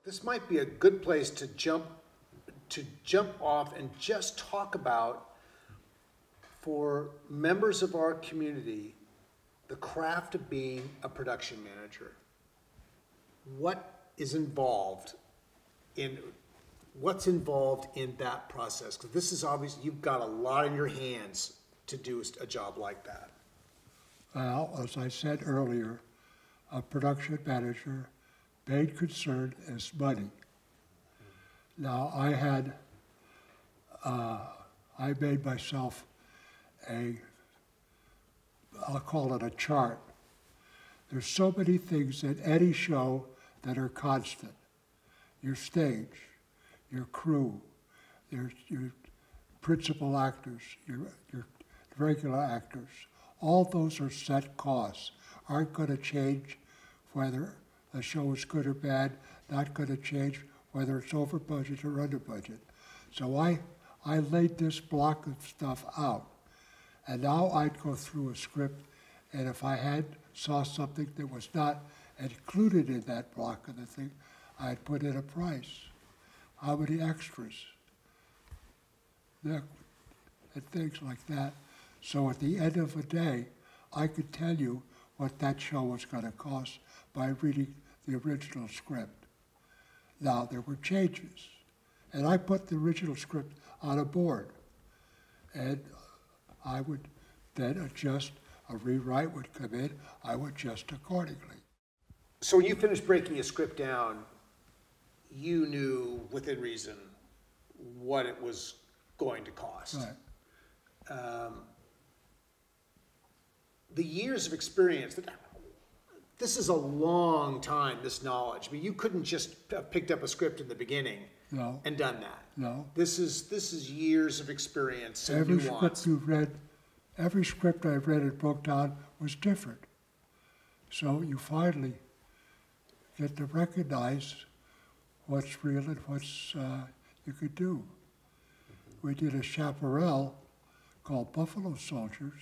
This might be a good place to jump off and just talk about, for members of our community, the craft of being a production manager. What's involved in that process? Because this is obvious, you've got a lot in your hands to do a job like that. Well, as I said earlier, a production manager, main concern is money. Now, I made myself I'll call it a chart. There's so many things in any show that are constant. Your stage, your crew, your principal actors, your regular actors, all those are set costs, aren't going to change whether the show is good or bad, not going to change whether it's over budget or under budget. So I laid this block of stuff out. And now I'd go through a script, and if I saw something that was not included in that block of the thing, I'd put in a price. How many extras? And things like that. So at the end of the day, I could tell you what that show was going to cost by reading the original script. Now, there were changes, and I put the original script on a board, and I would then adjust. A rewrite would come in, I would adjust accordingly. So when you finished breaking a script down, you knew within reason what it was going to cost. Right. The years of experience, this is a long time, this knowledge. I mean, you couldn't just have picked up a script in the beginning and done that. No. This is years of experience and Every nuance. script you've read, every script I've read and broke down was different. So you finally get to recognize what's real and what's you could do. We did a chaparral called Buffalo Soldiers.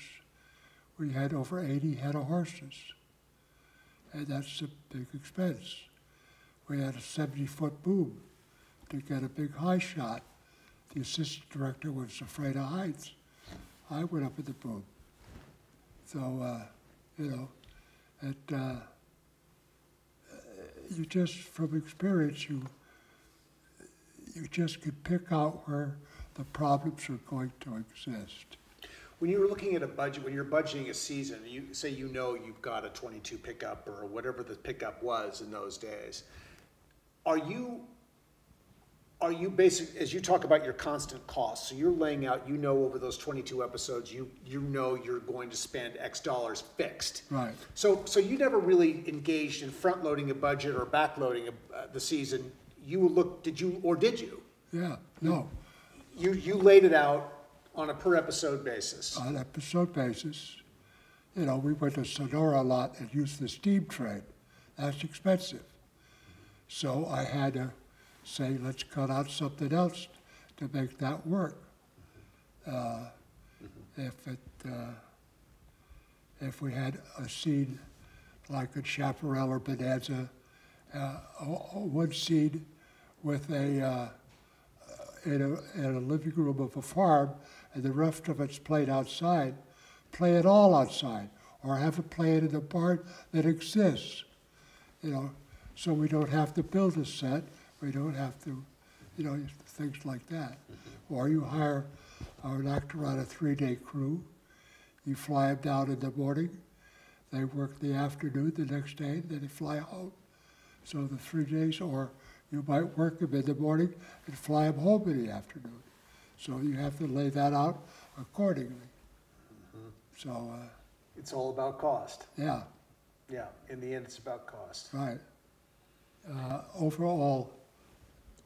We had over 80 head of horses, and that's a big expense. We had a 70-foot boom to get a big high shot. The assistant director was afraid of heights. I went up in the boom. So, you just, from experience, you just can pick out where the problems are going to exist. When you were looking at a budget, when you're budgeting a season, you say you've got a 22 pickup or whatever the pickup was in those days. Are you basic, as you talk about your constant costs, so you're laying out, over those 22 episodes, you know you're going to spend X dollars fixed. Right. So you never really engaged in front loading a budget or back loading the season. Did you? Yeah, no. You laid it out on a per episode basis. On an episode basis. We went to Sonora a lot and used the steam train. That's expensive. So I had to say, let's cut out something else to make that work. If we had a scene like in Chaparral or Bonanza, one scene with in a living room of a farm, and the rest of it's played outside, play it all outside, or have it play it in a barn that exists, so we don't have to build a set, we don't have to, things like that. Or you hire an actor on a 3-day crew, you fly them down in the morning, they work the afternoon the next day, then they fly home. So the 3 days, or you might work them in the morning and fly them home in the afternoon. So you have to lay that out accordingly. Mm-hmm. So it's all about cost. Yeah. Yeah, in the end, it's about cost. Right. Overall,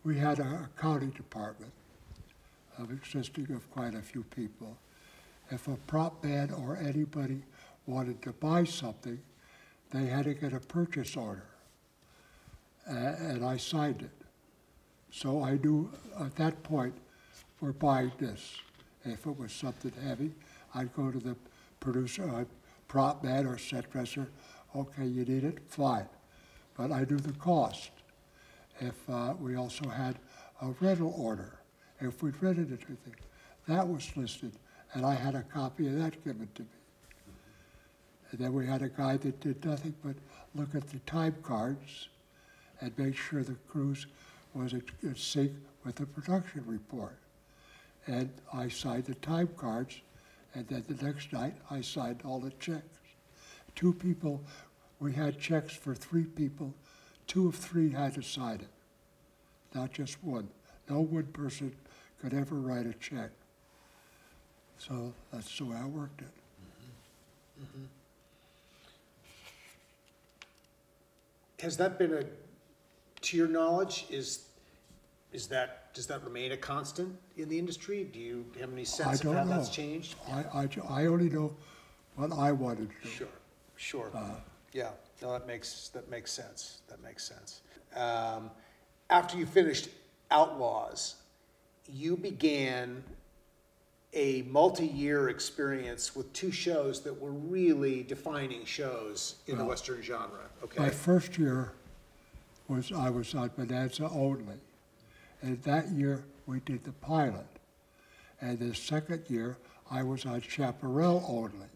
we had an accounting department consisting of quite a few people. If a prop man or anybody wanted to buy something, they had to get a purchase order. And I signed it. So I knew at that point, we're buying this. If it was something heavy, I'd go to the producer, prop man or set dresser, okay, you need it, fine. But I knew the cost. if we also had a rental order, if we'd rented anything. That was listed, and I had a copy of that given to me. And then we had a guy that did nothing but look at the time cards and make sure the cruise was in sync with the production report. And I signed the time cards, and then the next night I signed all the checks. 2 people, we had checks for 3 people. 2 of 3 had to sign it, not just one. No one person could ever write a check. So that's the way I worked it. Mm-hmm. Mm-hmm. Has that been to your knowledge, does that remain a constant in the industry? Do you have any sense of how that's changed? I only know what I wanted to. Sure. Yeah. No, that makes sense. That makes sense. After you finished Outlaws, you began a multi-year experience with 2 shows that were really defining shows in the Western genre. Okay. My first year I was on Bonanza only. And that year we did the pilot. And the second year I was on Chaparral only.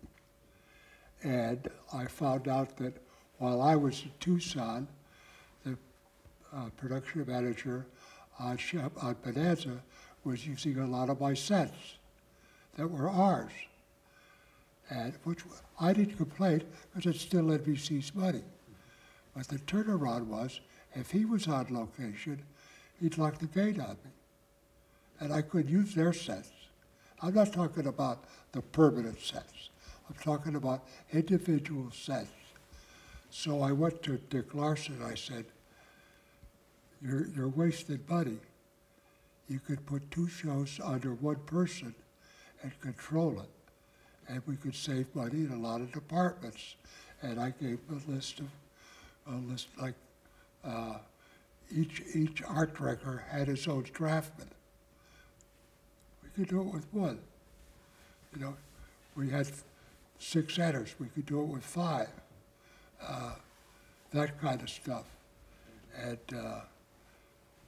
And I found out that while I was in Tucson, the production manager on Bonanza was using a lot of my sets that were ours. And which I didn't complain because it's still NBC's money. But the turnaround was, if he was on location, he'd lock the gate on me. And I could use their sets. I'm not talking about the permanent sets. I'm talking about individual sets. So I went to Dick Larson, I said, you're wasting money. You could put 2 shows under 1 person and control it. And we could save money in a lot of departments. And I gave him a list like each art director had his own draftsman. We could do it with 1. You know, we had 6 editors. We could do it with 5. That kind of stuff. And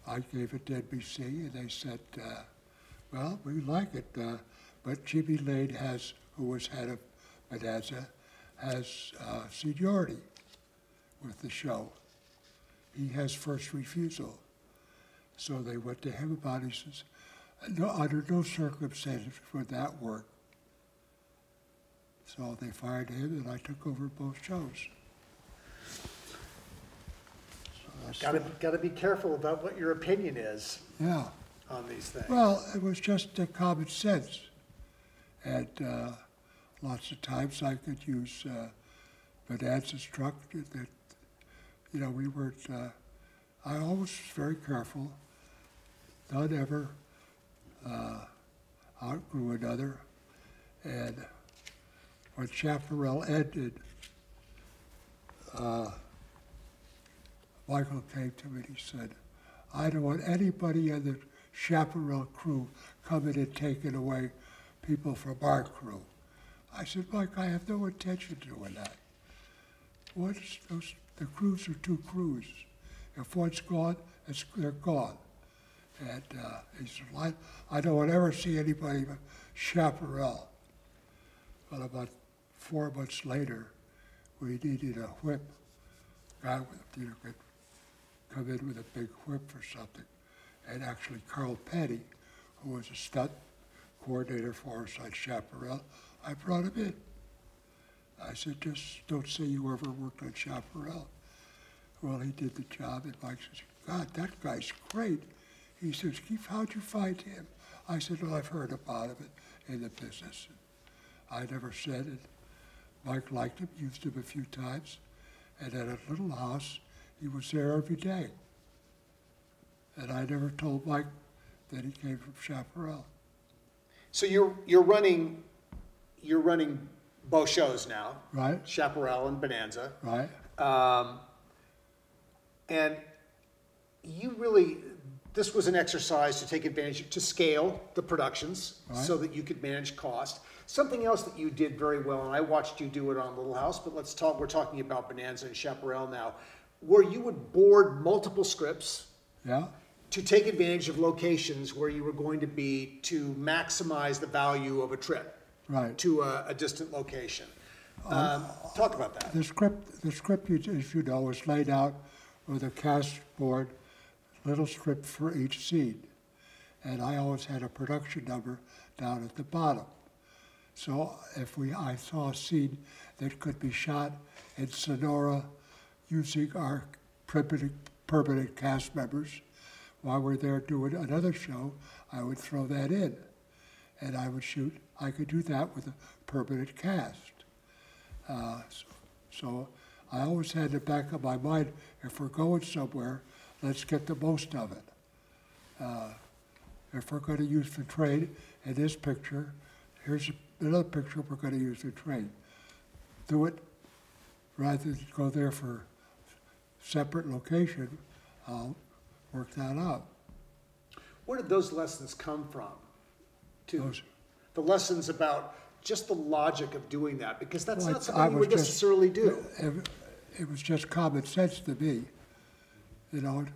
I gave it to NBC, and they said, well, we like it, but Jimmy Lane who was head of Bonanza, has seniority with the show. He has first refusal. So they went to him about it. He says, no, under no circumstances would that work. So they fired him, and I took over both shows. So Got to be careful about what your opinion is. Yeah. On these things. Well, it was just common sense, and lots of times I could use Bonanza's truck. That we weren't. I always was very careful. None ever outgrew another, and when Chaparral ended, Michael came to me and he said, I don't want anybody in the Chaparral crew coming and taking away people from our crew. I said, Mike, I have no intention of doing that. The crews are 2 crews. If one's gone, they're gone. And he said, I don't want to ever see anybody but Chaparral. Well, about 4 months later, we needed a whip. A guy could come in with a big whip or something. And actually, Carl Petty, who was a stunt coordinator for us on Chaparral, I brought him in. I said, just don't say you ever worked on Chaparral. Well, he did the job, and Mike says, God, that guy's great. He says, Keith, how'd you find him? I said, well, I've heard about him in the business. I never said it. Mike liked him, used him a few times, and at a little house, he was there every day. And I never told Mike that he came from Chaparral. So you're running both shows now, right? Chaparral and Bonanza, right? And you really, this was an exercise to take advantage to scale the productions, right, so that you could manage cost. Something else that you did very well, and I watched you do it on Little House, but we're talking about Bonanza and Chaparral now, where you would board multiple scripts Yeah, to take advantage of locations where you were going to be to maximize the value of a trip right. to a distant location. Talk about that. The script, as you know, is laid out with a cast board, little script for each scene. And I always had a production number down at the bottom. So if I saw a scene that could be shot in Sonora using our permanent cast members, while we're there doing another show, I would throw that in. And I could do that with a permanent cast. So I always had in the back of my mind, if we're going somewhere, let's get the most of it. If we're going to use the train in this picture, here's another picture we're going to use the train. Do it rather than go there for separate location. I'll work that out. Where did those lessons come from? Those- The lessons about just the logic of doing that, because that's Well, not something you would necessarily do. It was just common sense to me. You know,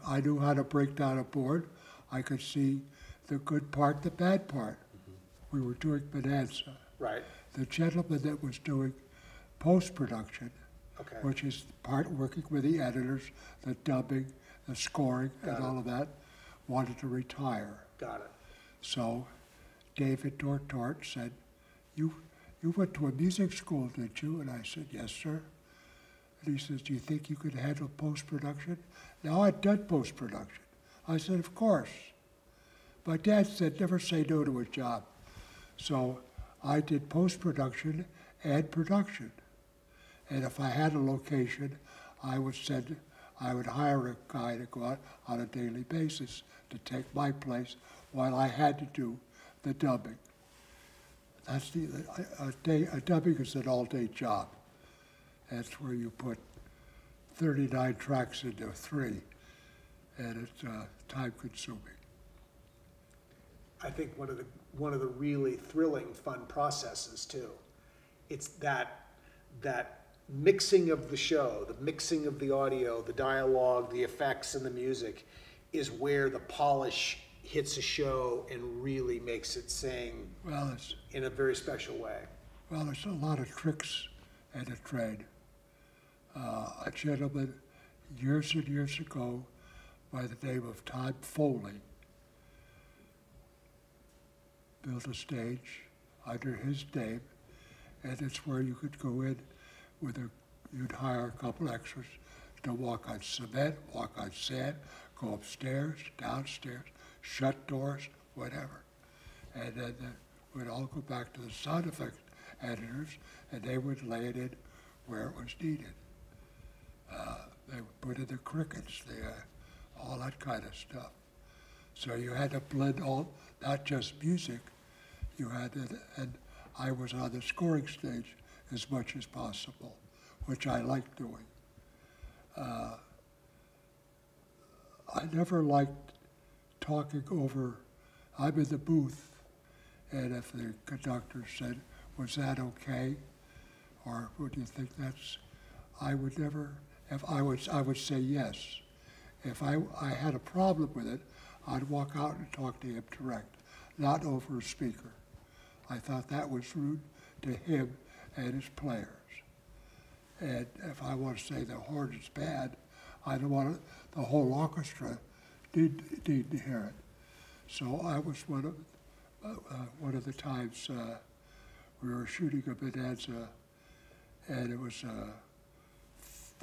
I knew how to break down a board. I could see the good part, the bad part. We were doing Bonanza. Right, The gentleman that was doing post-production, okay. which is part working with the editors, the dubbing, the scoring, Got and it. all of that, wanted to retire. Got it. So David Dortort said, you went to a music school, did you? And I said, yes, sir. And he says, do you think you could handle post-production? Now, I'd done post-production. I said, of course. My dad said, never say no to a job. So I did post-production and production. And if I had a location, I would hire a guy to go out on a daily basis to take my place while I had to do the dubbing. That's a dubbing is an all-day job. That's where you put 39 tracks into 3, and it's time-consuming. I think one of the really thrilling, fun processes too. It's that mixing of the show, the mixing of the audio, the dialogue, the effects, and the music is where the polish hits a show and really makes it sing in a very special way. Well, there's a lot of tricks in the trade. A gentleman years and years ago by the name of Todd Foley built a stage under his name, and it's where you could go in you'd hire a couple extras to walk on cement, walk on sand, go upstairs, downstairs, shut doors, whatever. And then we'd all go back to the sound effect editors, and they would lay it in where it was needed. They would put in the crickets, all that kind of stuff. So you had to blend not just music, you had to, and I was on the scoring stage as much as possible, which I liked doing. I never liked talking over. I'm in the booth, and if the conductor said, was that okay? Or would you think that's, I would never, I would say yes. If I had a problem with it, I'd walk out and talk to him direct, not over a speaker. I thought that was rude to him and his players. And if I want to say the horn is bad, I don't want the whole orchestra need to hear it. So I was one of the times we were shooting a Bonanza, and it was,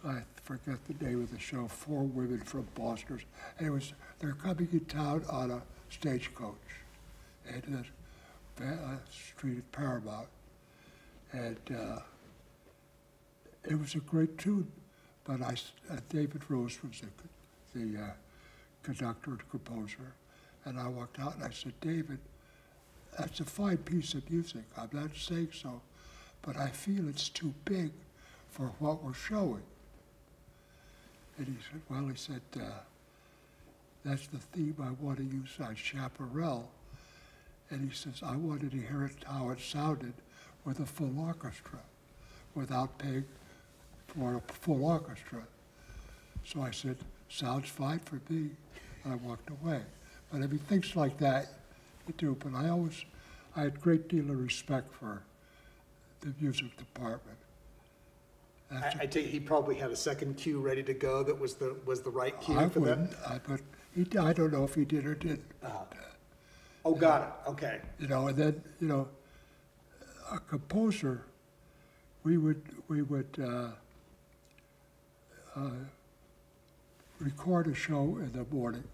I forget the name of the show, 4 women from Boston. And they're coming in town on a stagecoach, and the street at Paramount. And it was a great tune, but David Rose was the conductor and composer, and I walked out and I said, David, that's a fine piece of music. I'm not saying so, but I feel it's too big for what we're showing. And he said, well, that's the theme I want to use on Chaparral. And he says, I wanted to hear it how it sounded with a full orchestra, without paying for a full orchestra. So I said, sounds fine for me. I walked away. But I mean, things like that you do. But I had a great deal of respect for the music department. I take it he probably had a second cue ready to go that was the right cue I for wouldn't, that? but I don't know if he did or didn't. Oh, got it, okay. You know, and then, you know, a composer, we would record a show in the morning.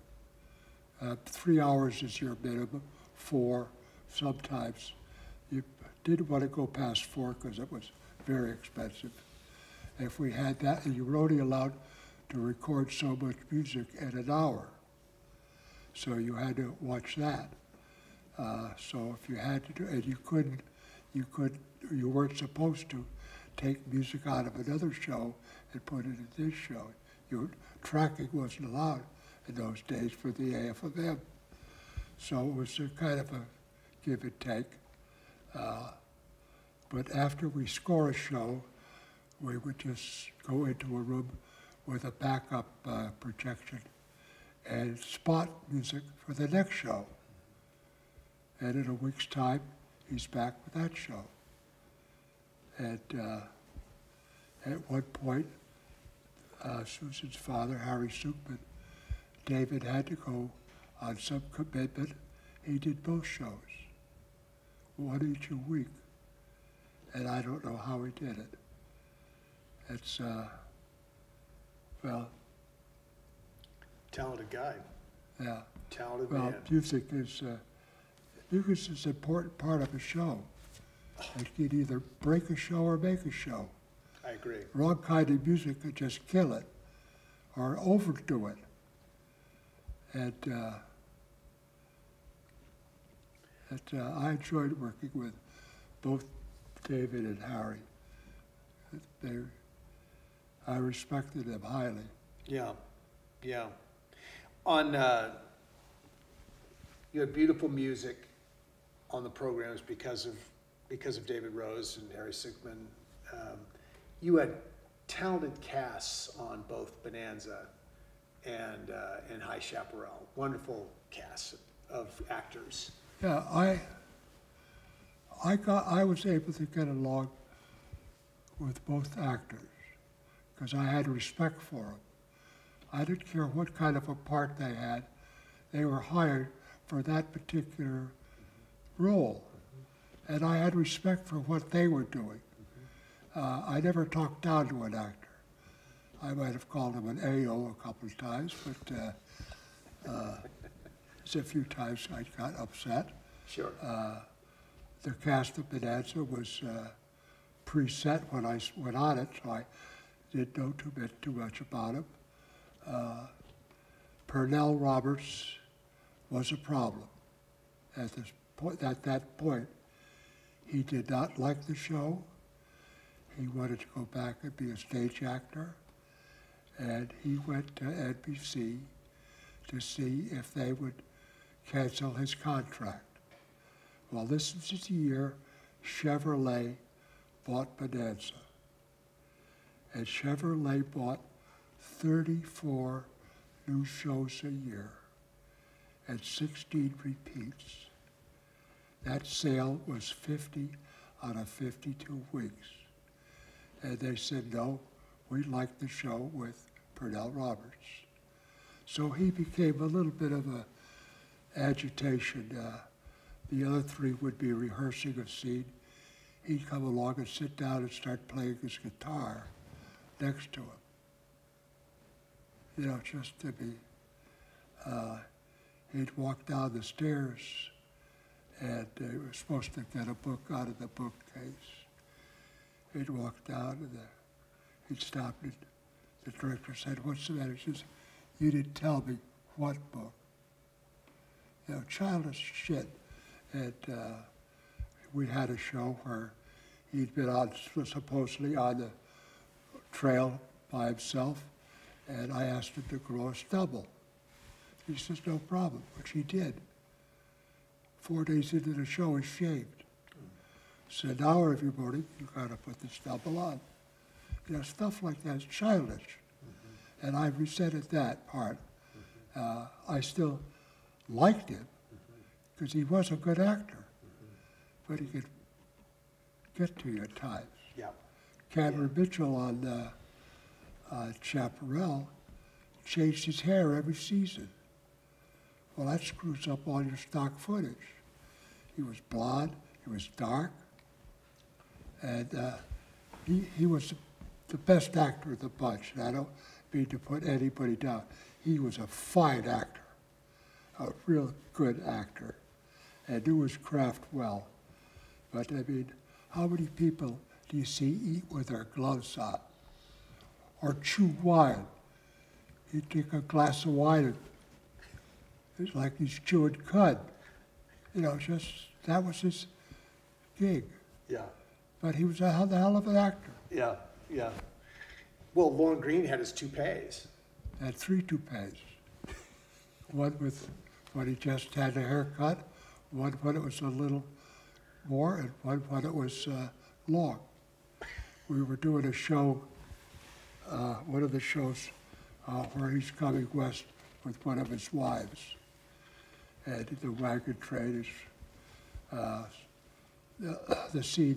3 hours is your minimum, 4 sometimes. You didn't want to go past 4 because it was very expensive. If we had that, you were only allowed to record so much music in an hour. So you had to watch that. So if you had to do, and you weren't supposed to take music out of another show and put it in this show. Tracking wasn't allowed in those days for the AFM. So it was a kind of a give and take. But after we score a show, we would just go into a room with a backup projection and spot music for the next show. And in a week's time, he's back with that show. And at one point, Susan's father, Harry Sukman, David had to go on some commitment. He did both shows, one each a week. And I don't know how he did it. It's, well. Talented guy. Yeah. Talented well, man. Music is an important part of a show. It can either break a show or make a show. I agree. Wrong kind of music could just kill it or overdo it. And I enjoyed working with both David and Harry. I respected them highly. Yeah, yeah. On you had beautiful music on the programs because of David Rose and Harry Sukman. You had talented casts on both Bonanza and High Chaparral. Wonderful casts of actors. Yeah, I was able to get along with both actors because I had respect for them. I didn't care what kind of a part they had. They were hired for that particular role. And I had respect for what they were doing. I never talked down to an actor. I might have called him an AO a couple of times, but there's a few times I got upset. Sure. The cast of Bonanza was preset when I went on it, so I didn't know too much about him. Pernell Roberts was a problem at that point. He did not like the show. He wanted to go back and be a stage actor. And he went to NBC to see if they would cancel his contract. Well, this was the year Chevrolet bought Bonanza. And Chevrolet bought 34 new shows a year and 16 repeats. That sale was 50 out of 52 weeks. And they said, no, we like the show with Pernell Roberts. So he became a little bit of a agitation. The other three would be rehearsing a scene. He'd come along and sit down and start playing his guitar next to him. You know, just to be, he'd walk down the stairs and he was supposed to get a book out of the bookcase. He'd walk down and he'd stop and the director said, what's the matter? He says, you didn't tell me what book. You know, childish shit. And we had a show where he'd been supposedly on the trail by himself, and I asked him to grow a stubble. He says, no problem, which he did. 4 days into the show, he shaved. Said, now everybody, you gotta put the stubble on. You know, stuff like that is childish. And I resented that part. I still liked him because he was a good actor, but he could get to you at times. Yeah. Cameron Mitchell on Chaparral changed his hair every season. Well, that screws up all your stock footage. He was blonde, he was dark, and he was the best actor of the bunch. And I don't mean to put anybody down. He was a fine actor, a real good actor, and knew his craft well. But I mean, how many people do you see eat with their gloves on? Or chew wine? He'd take a glass of wine and it's like he's chewing cud. You know, just, that was his gig. Yeah. But he was a hell of an actor. Yeah, yeah. Well, Lorne Greene had his toupees. Had 3 toupees. One with when he just had a haircut, one when it was a little more, and one when it was long. We were doing a show, one of the shows where he's coming west with one of his wives. And the wagon train is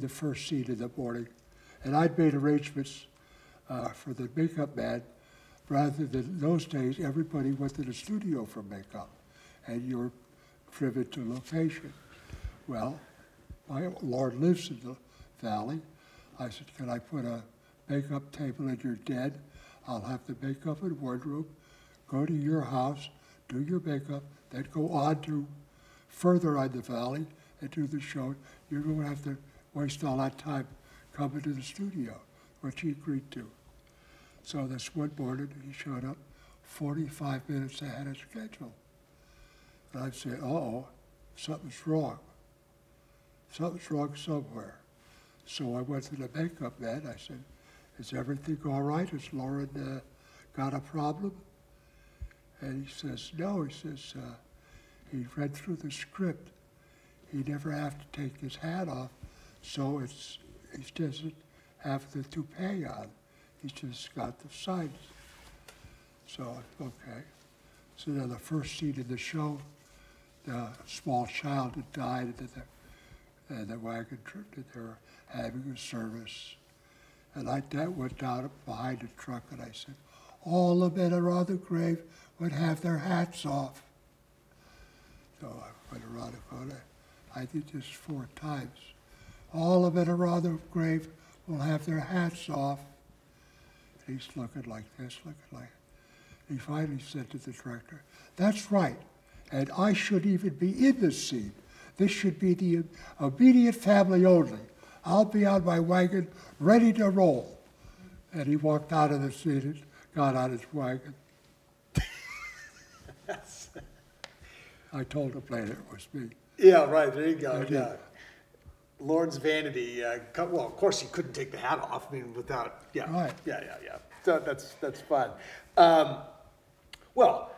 the first scene in the morning. And I'd made arrangements for the makeup man. Rather than in those days, everybody went to the studio for makeup, and you were driven to location. Well, my Lord lives in the valley. I said, can I put a makeup table in your den? I'll have the makeup and wardrobe, go to your house, do your makeup, then go on to further on the valley and do the show. You don't have to waste all that time coming to the studio, which he agreed to. So this one morning, he showed up 45 minutes ahead of schedule. And I'd say, uh-oh, something's wrong. Something's wrong somewhere. So I went to the makeup man. I said, is everything all right? Has Lauren got a problem? And he says, no. He says, he read through the script. He never have to take his hat off, so he doesn't have the toupee on. He's just got the sides. So, okay. So then the first scene of the show, the small child had died and the wagon trip that they were having a service. And I went down behind the truck and I said, all the men around the grave would have their hats off. So I went around the corner. I did this 4 times. All the men around the grave will have their hats off. And he's looking like this, looking like. He finally said to the director, that's right, and I should even be in this scene. This should be the immediate family only. I'll be on my wagon, ready to roll. And he walked out of the scene and got on his wagon. I told him later it was me. Yeah, right, there you go, yeah. Lorne's vanity, well, of course he couldn't take the hat off, I mean, without, yeah. Right. Yeah. So that's fun. Well,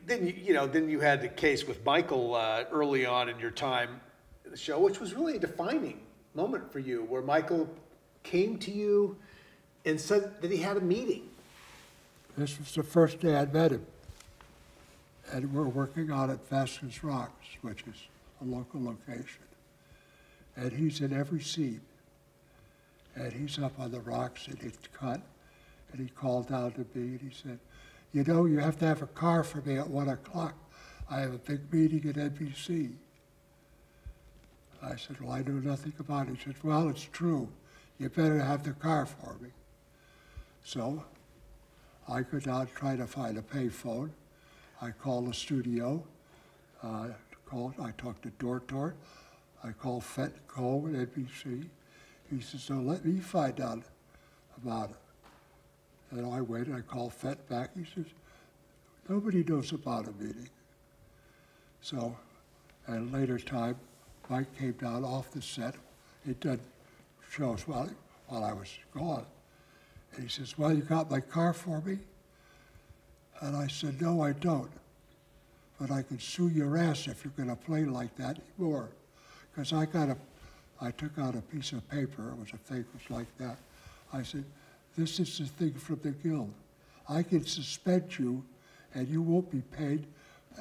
then you had the case with Michael early on in your time in the show, which was really a defining moment for you, where Michael came to you and said that he had a meeting. This was the first day I'd met him. And we're working on at Vasquez Rocks, which is a local location. And he's in every scene. And he's up on the rocks and it's cut. And he called down to me and he said, you know, you have to have a car for me at 1 o'clock. I have a big meeting at NBC. I said, well, I know nothing about it. He said, well, it's true. You better have the car for me. So I go down, try to find a payphone. I call the studio. I talked to Dortor. I called Fett Cole at NBC. He says, so let me find out about it. And I waited, I called Fett back. He says, nobody knows about a meeting. So at a later time, Mike came down off the set. He'd done shows while I was gone. And he says, well, you got my car for me? And I said, no, I don't. But I can sue your ass if you're going to play like that anymore. Because I took out a piece of paper, it was a thing, it was like that. I said, this is the thing from the guild. I can suspend you and you won't be paid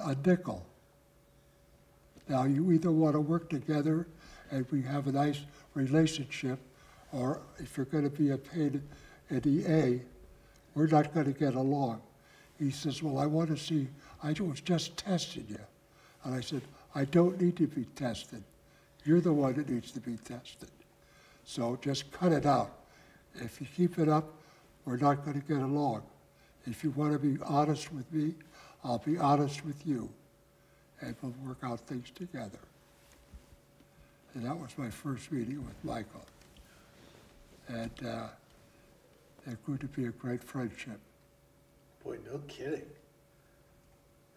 a nickel. Now, you either want to work together and we have a nice relationship, or if you're going to be paid an EA, we're not going to get along. He says, well, I want to see, I was just testing you. And I said, I don't need to be tested. You're the one that needs to be tested. So just cut it out. If you keep it up, we're not going to get along. If you want to be honest with me, I'll be honest with you. And we'll work out things together. And that was my first meeting with Michael. And it grew to be a great friendship. Boy, no kidding.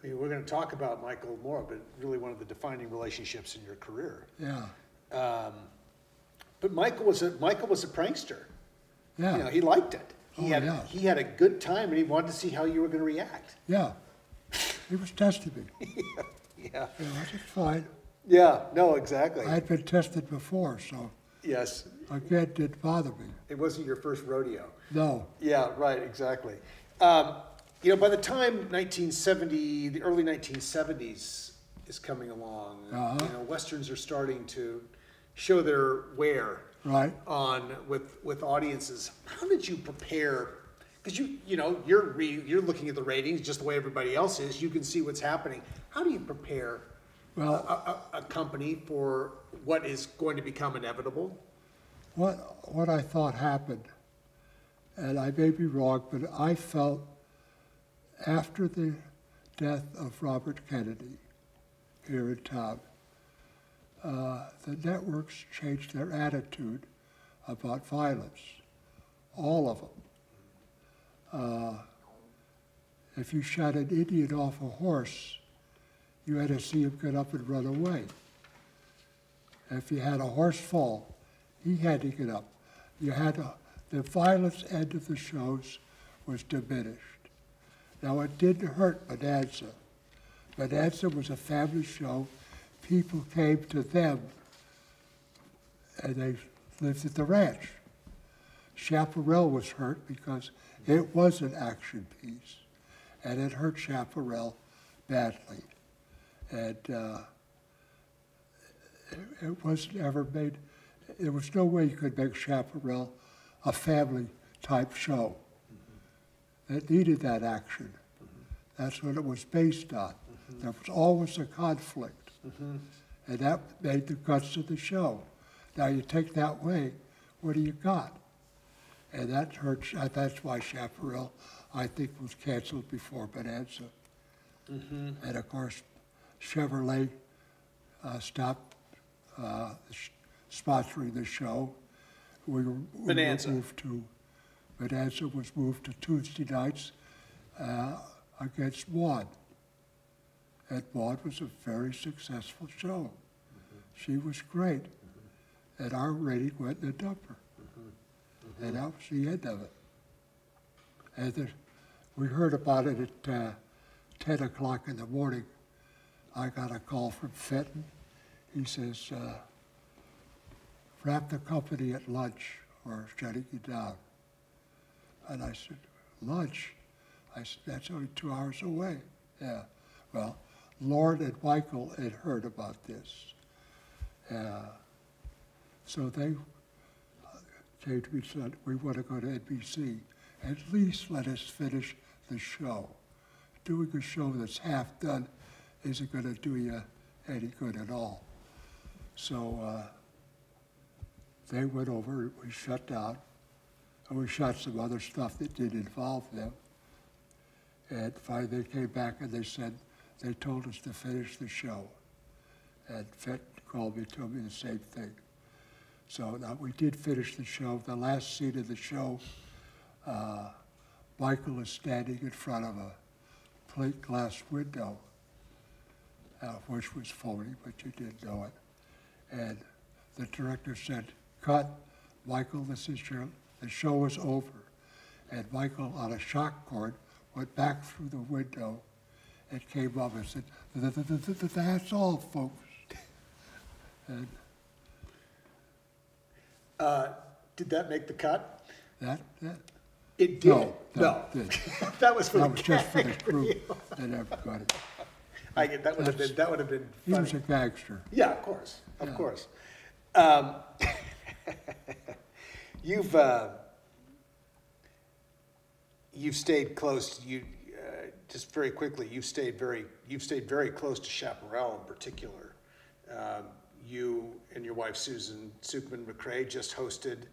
I mean, we're going to talk about Michael more, but really one of the defining relationships in your career. Yeah. But Michael was a prankster. Yeah. You know, he liked it. He yeah. he had a good time, and he wanted to see how you were going to react. Yeah. He was testing me. Yeah. You know, it's fine. Yeah. No, exactly. I had been tested before, so yes. again, it didn't bother me. It wasn't your first rodeo. No. Yeah. Right. Exactly. You know, by the time 1970, the early 1970s is coming along, you know, Westerns are starting to show their wear Right. on with audiences. How did you prepare? Because you know you're looking at the ratings just the way everybody else is. You can see what's happening. How do you prepare a company for what is going to become inevitable? What I thought happened, and I may be wrong, but I felt after the death of Robert Kennedy here in town, the networks changed their attitude about violence, all of them. If you shot an Indian off a horse, you had to see him get up and run away. If you had a horse fall, he had to get up. The violence end of the shows was diminished. Now, it didn't hurt Bonanza. Bonanza was a family show. People came to them, and they lived at the ranch. Chaparral was hurt because it was an action piece, and it hurt Chaparral badly. And it wasn't ever made, there was no way you could make Chaparral a family-type show. It needed that action. That's what it was based on. There was always a conflict. And that made the guts of the show. Now you take that away, what do you got? And that hurts. That's why Chaparral, I think, was canceled before Bonanza. And of course, Chevrolet stopped sponsoring the show. Bonanza. Bonanza was moved to Tuesday nights against Maud. And Maud was a very successful show. She was great. And our rating went in the dumper. And that was the end of it. And we heard about it at 10 o'clock in the morning. I got a call from Fenton. He says, wrap the company at lunch or shutting you down. And I said, lunch? I said, that's only 2 hours away. Yeah. Well, Lord and Michael had heard about this. So they came to me and said, we want to go to NBC. At least let us finish the show. Doing a show that's half done isn't going to do you any good at all. So they went over, we shut down, and we shot some other stuff that didn't involve them. And finally they came back and they said, they told us to finish the show. And Fenton called me, told me the same thing. So now we did finish the show. The last scene of the show, Michael is standing in front of a plate glass window, which was phony, but you didn't know it. And the director said, cut, Michael, the show is over. And Michael, on a shock cord, went back through the window and came up and said, that's all, folks. And did that make the cut? That It did? No, No. it didn't. That was for That the was just for the gag group reel. and everybody. That would have been He was funny. a gangster. Yeah, of course, of Yeah. course. You've you've stayed close. Just very quickly. You've stayed very close to Chaparral in particular. You and your wife Susan Suchman McCray just hosted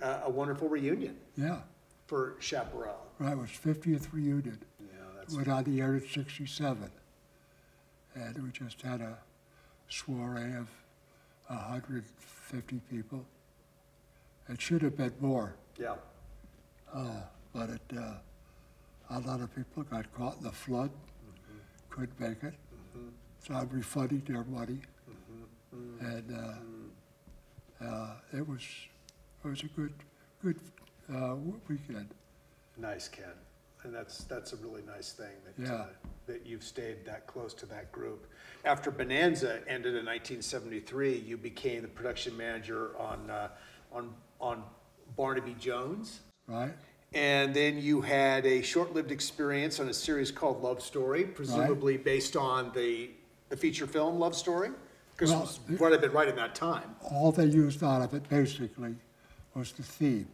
a wonderful reunion Yeah, for Chaparral. right, it was 50th reunion. Yeah, that's Went on the air in '67. And we just had a soiree of 150 people. It should have been more, yeah. but a lot of people got caught in the flood, couldn't make it. So I'm refunding their money. And it was a good weekend. Nice, Ken. And that's a really nice thing that Yeah. that you've stayed that close to that group. After Bonanza ended in 1973, you became the production manager on Barnaby Jones, Right? and then you had a short-lived experience on a series called Love Story, presumably based on the feature film Love Story, because Well, it was right in that time. All they used out of it basically was the theme.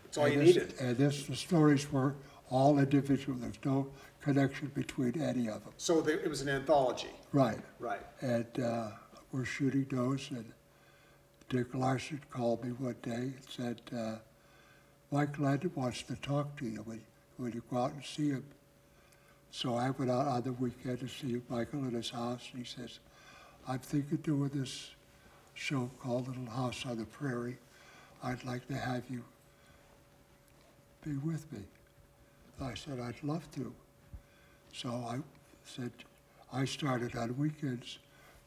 That's all you And this- needed. And the stories were all individual. There's no connection between any of them. So it was an anthology. Right. Right. And we're shooting those, and Dick Larson called me one day and said, Mike Landon wants to talk to you when you go out and see him. So I went out on the weekend to see Michael in his house, and he says, I'm thinking of doing this show called Little House on the Prairie. I'd like to have you be with me. I said, I'd love to. So I said, I started on weekends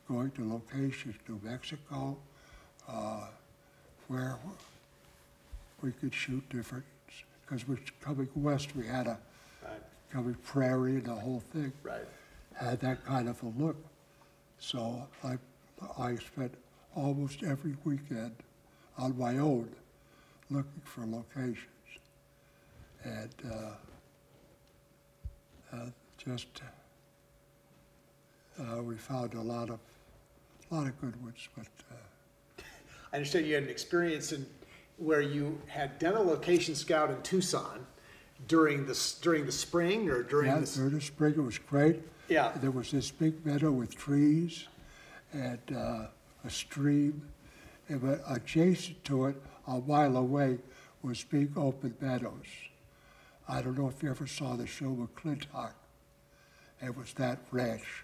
going to locations, New Mexico, where we could shoot different, because we're coming west, we had a Right. coming prairie and the whole thing Right. had that kind of a look. So I spent almost every weekend on my own looking for locations. And we found a lot of good ones, but I understand you had an experience where you had done a location scout in Tucson during the spring or during yeah, the during the spring it was great. Yeah. There was this big meadow with trees and a stream. But adjacent to it, a mile away, was big open meadows. I don't know if you ever saw the show McClintock. It was that ranch.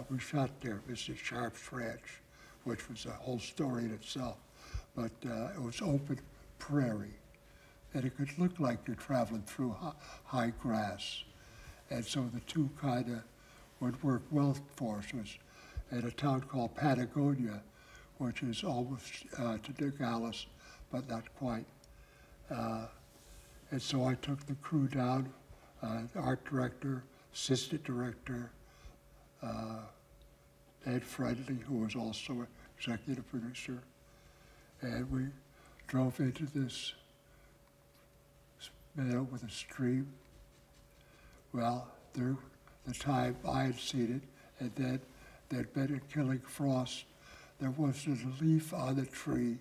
We shot there, Mrs. Sharp's ranch, which was a whole story in itself. But it was open prairie, and it could look like you're traveling through high grass. And so the two kind of would work well for us. Was at a town called Patagonia, which is almost to Nogales, but not quite. And so I took the crew down, the art director, assistant director, Ed Friendly, who was also executive producer, and we drove into this meadow with a stream. Well, the time I had seen it, and then there'd been a killing frost. There wasn't a leaf on the tree.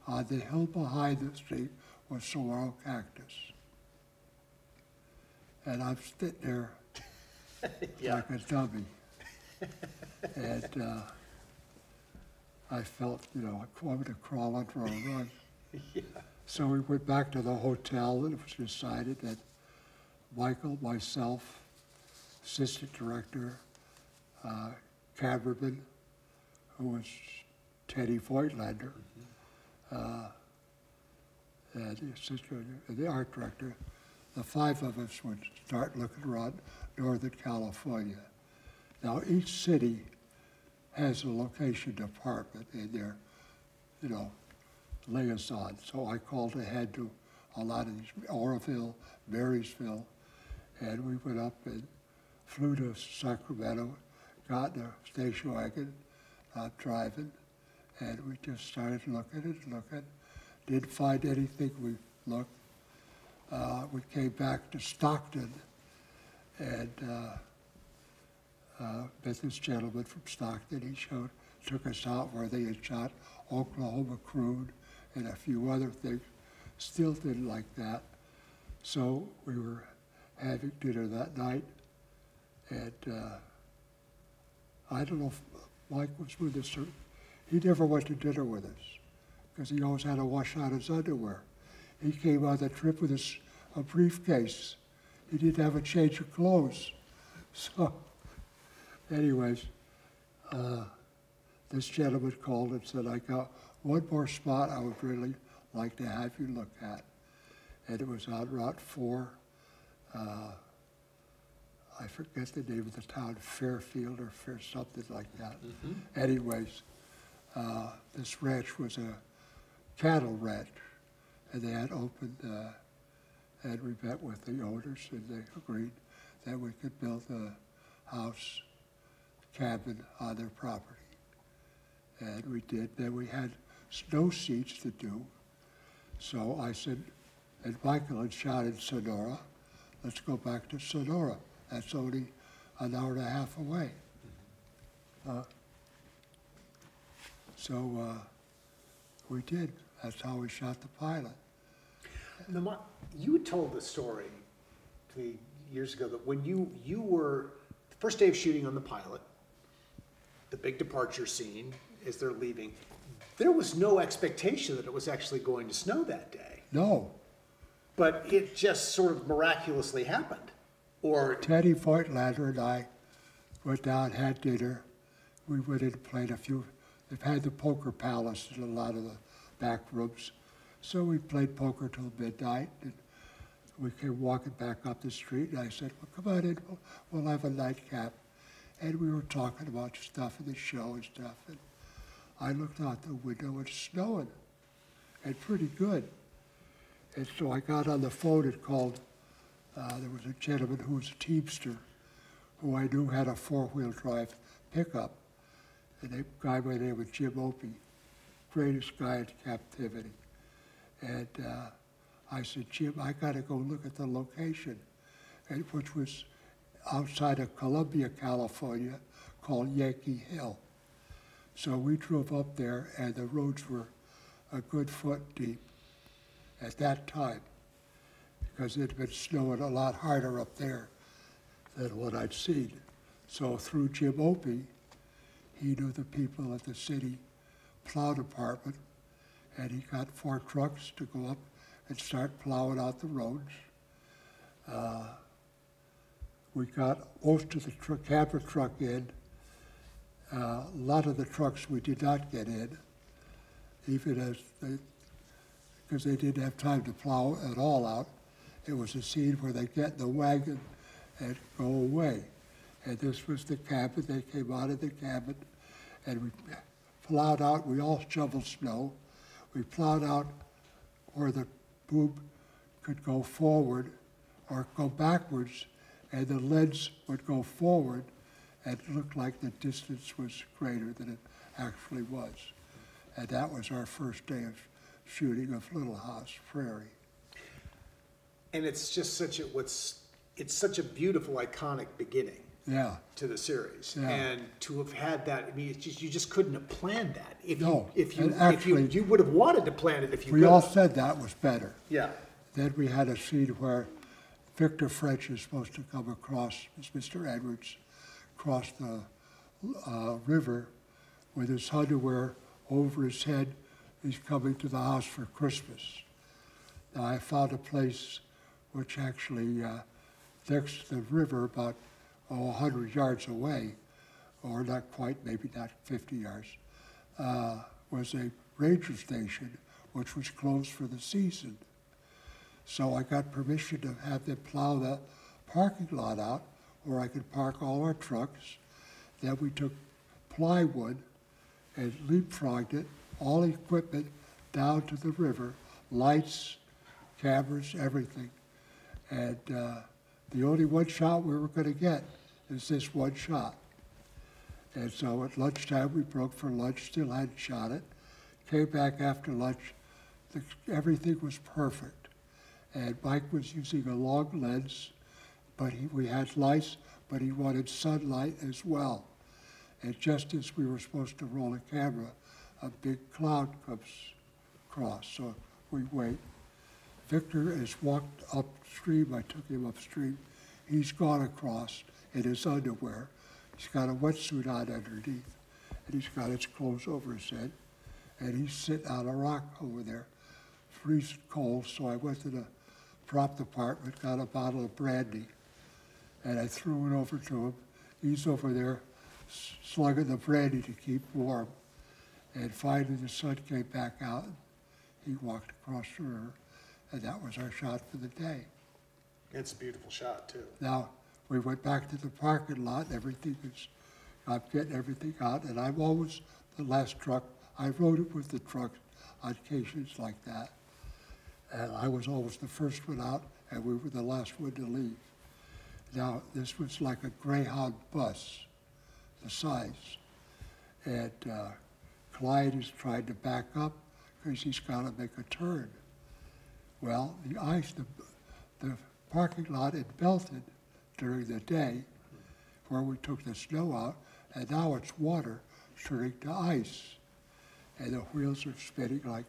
On the hill behind the tree was saguaro cactus. And I'm sitting there Yeah. like a dummy. And I felt, I wanted to crawl under a rug. Yeah. So we went back to the hotel, and it was decided that Michael, myself, assistant director, cameraman, who was Teddy Voigtlander, and the assistant, and the art director, the five of us would start looking around Northern California. Now, each city has a location department in their, liaison. So I called ahead to a lot of these, Oroville, Marysville, and we went up and flew to Sacramento, got in a station wagon, driving, and we just started looking and looking. Didn't find anything we looked. we came back to Stockton and met this gentleman from Stockton. He took us out where they had shot Oklahoma Crude and a few other things. Still didn't like that. So we were having dinner that night, and I don't know if Mike was with us, or he never went to dinner with us because he always had to wash out his underwear. He came on the trip with a briefcase. He didn't have a change of clothes. So anyways, this gentleman called and said, I got one more spot I would really like to have you look at. And it was on Route 4. I forget the name of the town, Fairfield or something like that. Mm-hmm. Anyways, this ranch was a cattle ranch, and they had opened, and we met with the owners, and they agreed that we could build a house, cabin on their property. And we did. Then we had snow seats to do. So I said, and Michael had shot in Sonora, let's go back to Sonora. That's only an hour and a half away. So we did. That's how we shot the pilot. Now, you told the story to me years ago that when you were, the first day of shooting on the pilot, the big departure scene as they're leaving, there was no expectation that it was actually going to snow that day. No. But it just sort of miraculously happened. Or Teddy Voigtlander and I went down, had dinner. We went in and played a few. They've had the poker palace in a lot of the back rooms. So we played poker till midnight. And we came walking back up the street, and I said, well, come on in, we'll have a nightcap. And we were talking about stuff in the show and stuff. And I looked out the window, it's snowing, and pretty good. And so I got on the phone and called. There was a gentleman who was a Teamster, who I knew had a four-wheel drive pickup. And a guy by the name of Jim Opie, greatest guy in captivity. And I said, Jim, I got to go look at the location, and which was outside of Columbia, California, called Yankee Hill. So we drove up there, and the roads were a good foot deep at that time, because it had been snowing a lot harder up there than what I'd seen. So through Jim Opie, he knew the people at the city plow department, and he got 4 trucks to go up and start plowing out the roads. We got most of the camper truck in. A lot of the trucks we did not get in, even because they didn't have time to plow it all out. It was a scene where they get in the wagon and go away. And this was the cabin. They came out of the cabin, and we plowed out. We all shoveled snow. We plowed out where the boob could go forward or go backwards, and the leads would go forward, and it looked like the distance was greater than it actually was. And that was our first day of shooting of Little House Prairie. And it's just it's such a beautiful, iconic beginning. Yeah. To the series. Yeah. And to have had that, I mean, it's just, you just couldn't have planned that. If you would have wanted to plan it if you could. We all said that was better. Yeah. Then we had a scene where Victor French is supposed to come across, as Mr. Edwards, across the river with his underwear over his head. He's coming to the house for Christmas. Now, I found a place which actually, next to the river, about 100 yards away, or not quite, maybe not 50 yards, was a ranger station which was closed for the season. So I got permission to have them plow the parking lot out where I could park all our trucks. Then we took plywood and leapfrogged it, all equipment down to the river, lights, cameras, everything. And the only one shot we were going to get is this one shot. And so at lunchtime, we broke for lunch, still hadn't shot it. Came back after lunch, everything was perfect. And Mike was using a long lens, but we had lights, but he wanted sunlight as well. And just as we were supposed to roll a camera, a big cloud comes across, so we wait. Victor has walked upstream. I took him upstream. He's gone across in his underwear. He's got a wetsuit on underneath, and he's got his clothes over his head. And he's sitting on a rock over there, freezing cold. So I went to the prop department, got a bottle of brandy, and I threw it over to him. He's over there slugging the brandy to keep warm. And finally the sun came back out. He walked across the river, and that was our shot for the day. It's a beautiful shot, too. Now, we went back to the parking lot, and I'm getting everything out, and I'm always the last truck. I rode it with the truck on occasions like that. And I was always the first one out, and we were the last one to leave. Now, this was like a Greyhound bus, the size. And Clyde is trying to back up because he's got to make a turn. Well, the parking lot had melted during the day where we took the snow out, and now it's water turning to ice. And the wheels are spinning like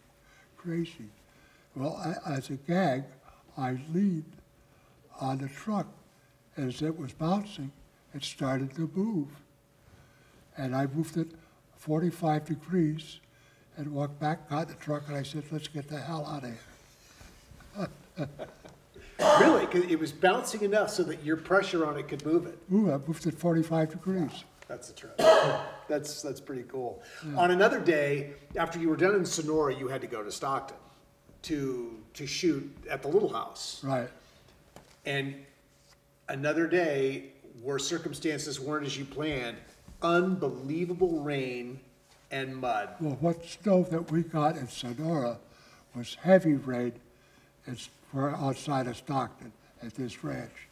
crazy. Well, as a gag, I leaned on the truck. As it was bouncing, it started to move. And I moved it 45 degrees and walked back, got in the truck, and I said, let's get the hell out of here. Really? Because it was bouncing enough so that your pressure on it could move it. Ooh, I moved it 45 degrees. That's the truth. That's pretty cool. Yeah. On another day, after you were done in Sonora, you had to go to Stockton to shoot at the Little House. Right. And another day where circumstances weren't as you planned, unbelievable rain and mud. Well, what snow that we got in Sonora was heavy rain. We're outside of Stockton at this ranch.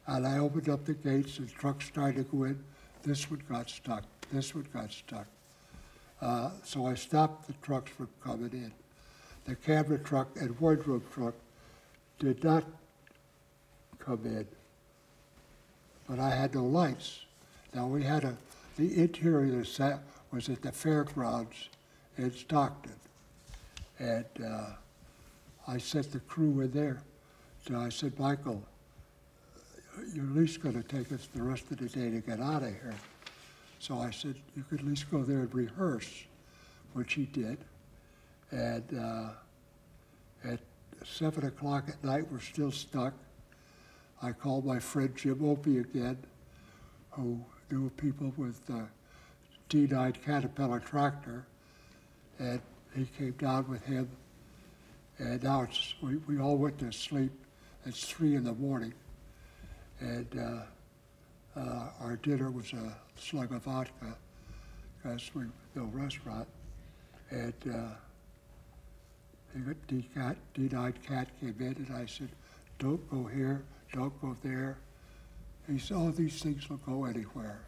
And I opened up the gates and trucks started to go in. This one got stuck. This one got stuck. So I stopped the trucks from coming in. The camera truck and wardrobe truck did not come in, but I had no lights. Now we had the interior set was at the fairgrounds in Stockton, and I sent the crew in there. So I said, Michael, you're at least going to take us the rest of the day to get out of here. So I said, you could at least go there and rehearse, which he did. And at 7 o'clock at night, we're still stuck. I called my friend Jim Opie again, who knew people with the D9 Caterpillar tractor, and he came down with him. And now we all went to sleep. It's 3 in the morning. And our dinner was a slug of vodka, because we no restaurant. And D9 Cat came in, and I said, don't go here, don't go there. He said, oh, these things will go anywhere.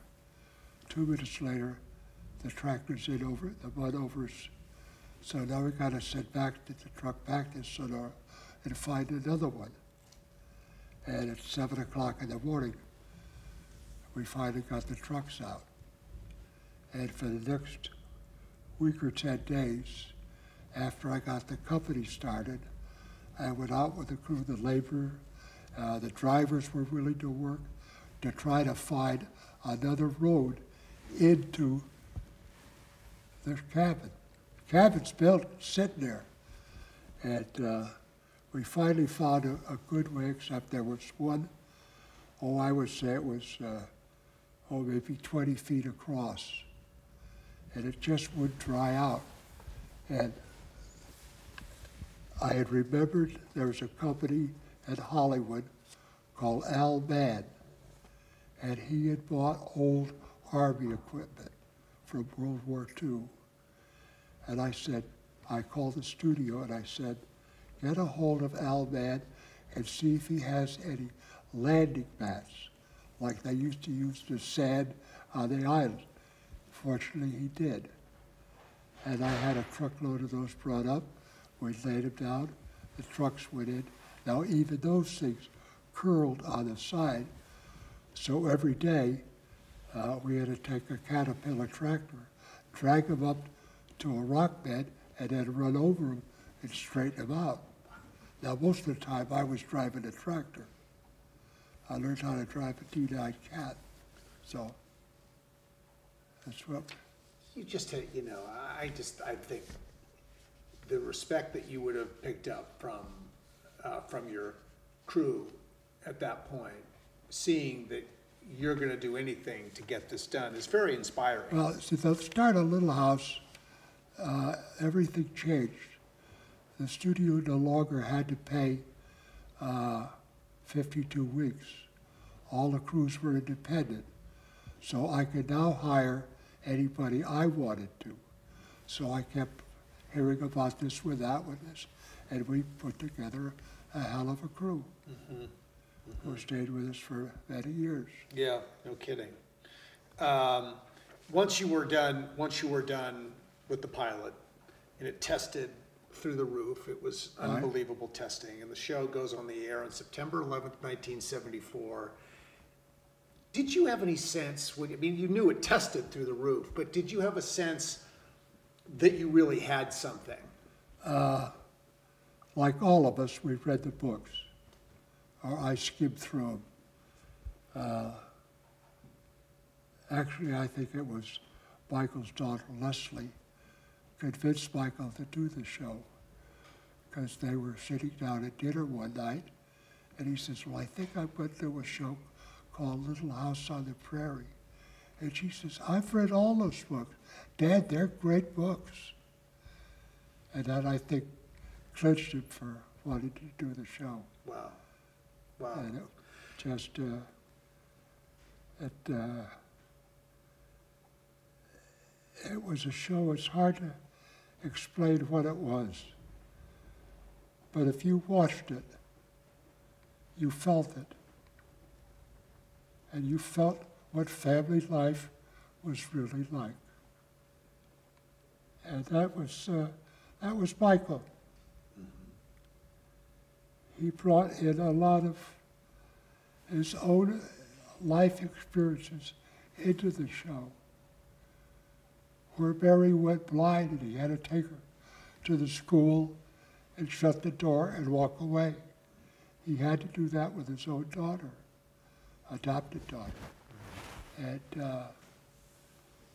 2 minutes later, the tractor's in over, the mud overs. So now we got to send back the truck back to Sonora and find another one. And at 7 o'clock in the morning, we finally got the trucks out. And for the next week or 10 days, after I got the company started, I went out with the crew, the labor, the drivers were willing to work to try to find another road into the cabin. Cabin's built, sitting there. And we finally found a good way, except there was one, I would say it was, maybe 20 feet across. And it just would dry out. And I had remembered there was a company in Hollywood called Al Mann, and he had bought old Army equipment from World War II. And I called the studio and I said, get a hold of Al Mann and see if he has any landing mats, like they used to use to sand on the island. Fortunately, he did. And I had a truckload of those brought up. We laid them down. The trucks went in. Now, even those things curled on the side, so every day we had to take a Caterpillar tractor, drag them up to a rock bed, and then run over them and straighten them out. Now, most of the time I was driving a tractor. I learned how to drive a D9 Cat, so that's what. You just had, you know, I think the respect that you would have picked up from your crew at that point, seeing that you're going to do anything to get this done, is very inspiring. Well, since I started Little House, everything changed. The studio no longer had to pay 52 weeks. All the crews were independent. So I could now hire anybody I wanted to. So I kept hearing about this one, that one, this, and we put together a hell of a crew who stayed with us for many years. Yeah, no kidding. Once you were done with the pilot, and it tested through the roof, it was unbelievable testing, and the show goes on the air on September 11th, 1974. Did you have any sense, I mean, you knew it tested through the roof, but did you have a sense that you really had something? Like all of us, we've read the books, or I skimmed through them. Actually, I think it was Michael's daughter, Leslie, convinced Michael to do the show, because they were sitting down at dinner one night, and he says, well, I think I'm going to do a show called Little House on the Prairie. And she says, I've read all those books. Dad, they're great books. And that, I think, clinched him for wanting to do the show. Wow. Wow. And it just, it was a show, it's hard to explain what it was. But if you watched it, you felt it. And you felt what family life was really like. And that was Michael. He brought in a lot of his own life experiences into the show, where Mary went blind and he had to take her to the school and shut the door and walk away. He had to do that with his own daughter, adopted daughter. And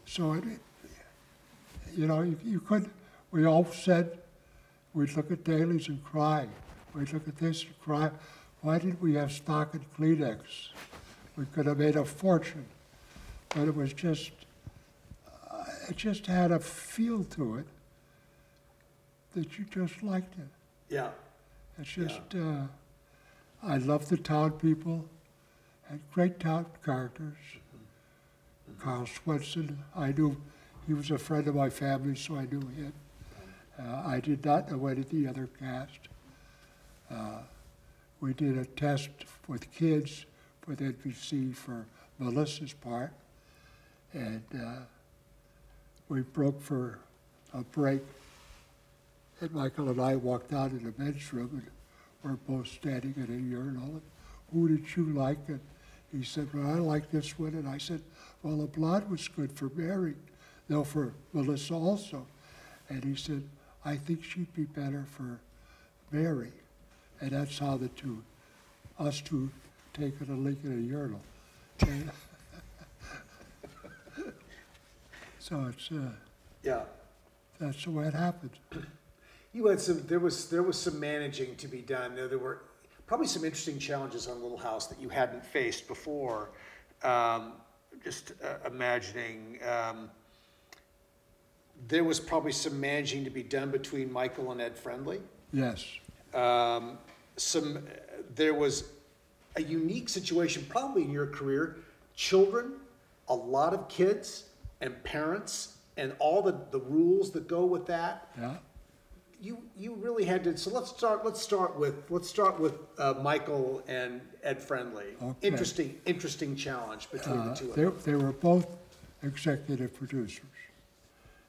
so, you couldn't, we all said, we'd look at dailies and cry. We'd look at this and cry. Why did we have stock and Kleenex? We could have made a fortune. But it was just, it just had a feel to it that you just liked it. Yeah. It's just, I love the town people, had great town characters. Carl Swenson, I knew, he was a friend of my family, so I knew him. I did not know any of the other cast. We did a test with kids with NBC for Melissa's part, and we broke for a break, and Michael and I walked out in the men's room, and we're both standing at a urinal. And, who did you like? And he said, well, I like this one. And I said, well, the blonde was good for Mary, no, for Melissa also. And he said, I think she'd be better for Mary. And that's how the two, us two, taking a leak in a urinal. And so it's, yeah. That's the way it happened. You had some, there was some managing to be done. There were probably some interesting challenges on Little House that you hadn't faced before. Just imagining, there was probably some managing to be done between Michael and Ed Friendly. Yes. There was a unique situation probably in your career, children, a lot of kids and parents and all the rules that go with that. Yeah. You really had to, so let's start with Michael and Ed Friendly. Okay. Interesting challenge between the two of them. They were both executive producers.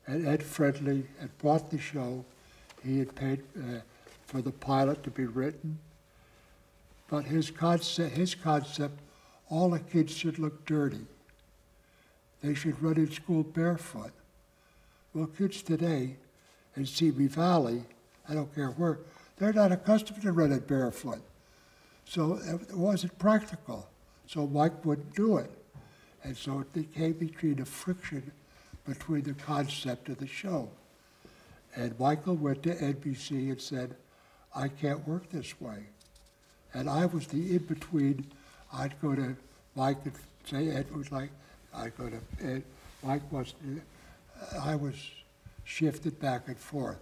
And Ed Friendly had bought the show. He had paid for the pilot to be written. But his concept, all the kids should look dirty. They should run in school barefoot. Well, kids today in Simi Valley, I don't care where, they're not accustomed to running barefoot. So it wasn't practical. So Mike wouldn't do it. And so it became between a friction between the concept of the show. And Michael went to NBC and said, I can't work this way. And I was the in-between. I'd go to Mike and say Ed would like, I'd go to Ed. Mike wasn't, I was shifted back and forth.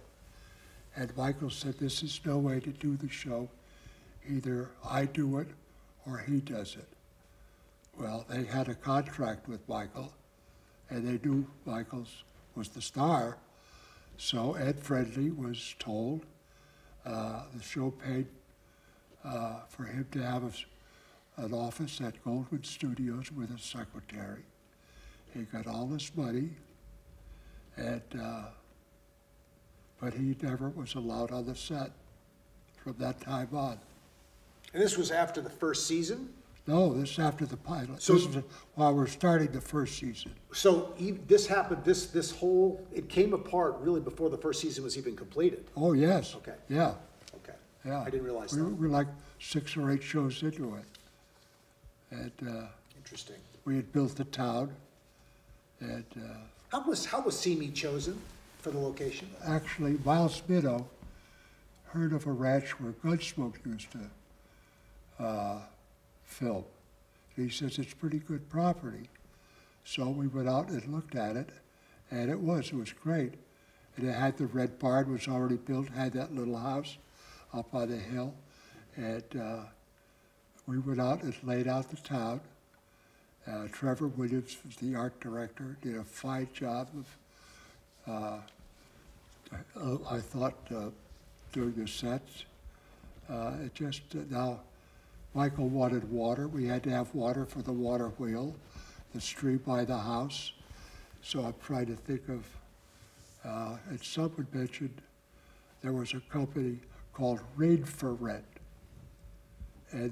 And Michael said, this is no way to do the show. Either I do it or he does it. Well, they had a contract with Michael, and they knew Michael's was the star. So Ed Friendly was told the show paid for him to have an office at Goldwyn Studios with a secretary. He got all this money, and but he never was allowed on the set from that time on. And this was after the first season? No, this is after the pilot. So, this was while we're starting the first season. So this happened, this whole, it came apart really before the first season was even completed? Oh, yes. Okay. Yeah. Okay. Yeah. I didn't realize we that. We were like 6 or 8 shows into it. And Interesting. we had built the town. And How was Simi chosen for the location? actually, Miles Minnow heard of a ranch where Gunsmoke used to film. And he says, it's pretty good property. So we went out and looked at it, and it was great. And it had the red barn was already built, had that little house up on the hill. And we went out and laid out the town. Trevor Williams was the art director, did a fine job of, I thought, doing the sets. It just, now, Michael wanted water. We had to have water for the water wheel, the stream by the house. So I'm trying to think of, and someone mentioned there was a company called Rain for Rent. And